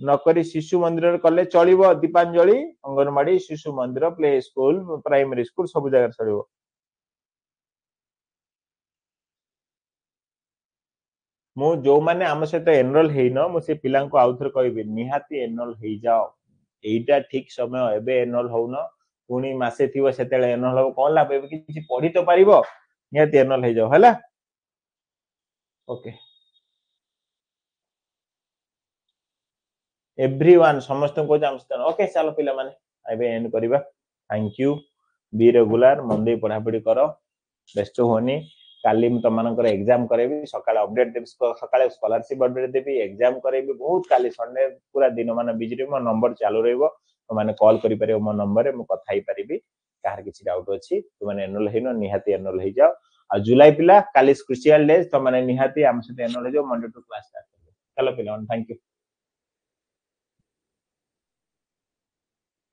नकरी शिशु मंदिर कले चलिबो दीपांजलि अंगनवाड़ी शिशु मंदिर प्ले स्कूल प्राइमरी स्कूल सब जगह चलिबो मु जो माने हम सहित एनरोल हेइनो मु से पिलां को आउथर कहबी निहाती एनरोल हेइ जाओ एइटा ठीक समय एबे एनरोल होउनो पुनी मासे थिवो सेतेले एनरोल हो कोन लाभ एबे किछि पढी तो पारिबो निहाती एनरोल हेइ जाओ हला ओके एवरीवन समस्त को जामस्तन ओके चलो पिला माने एबे एंड करिबा थैंक यू बी रेगुलर मंदे पढा पढी करो बेस्ट होनी काली म तमनकर एग्जाम करेबी सकाळ अपडेट देबी सकाळ स्कॉलरशिप अपडेट देबी एग्जाम करेबी बहुत काली संडे पूरा दिन माने बिजी रे मो नंबर चालू रहइबो तो माने कॉल करि परिबो मो नंबर रे मो कथाई परिबी कार किछि डाउट अछि तो माने एनरोल हेनो निहाती एनरोल हे जाओ आ जुलाई पिला काली क्रुशियल डे तो माने निहाती हम से एनरोल हे जाओ मंडे टू क्लास स्टार्ट चलो पिला थैंक यू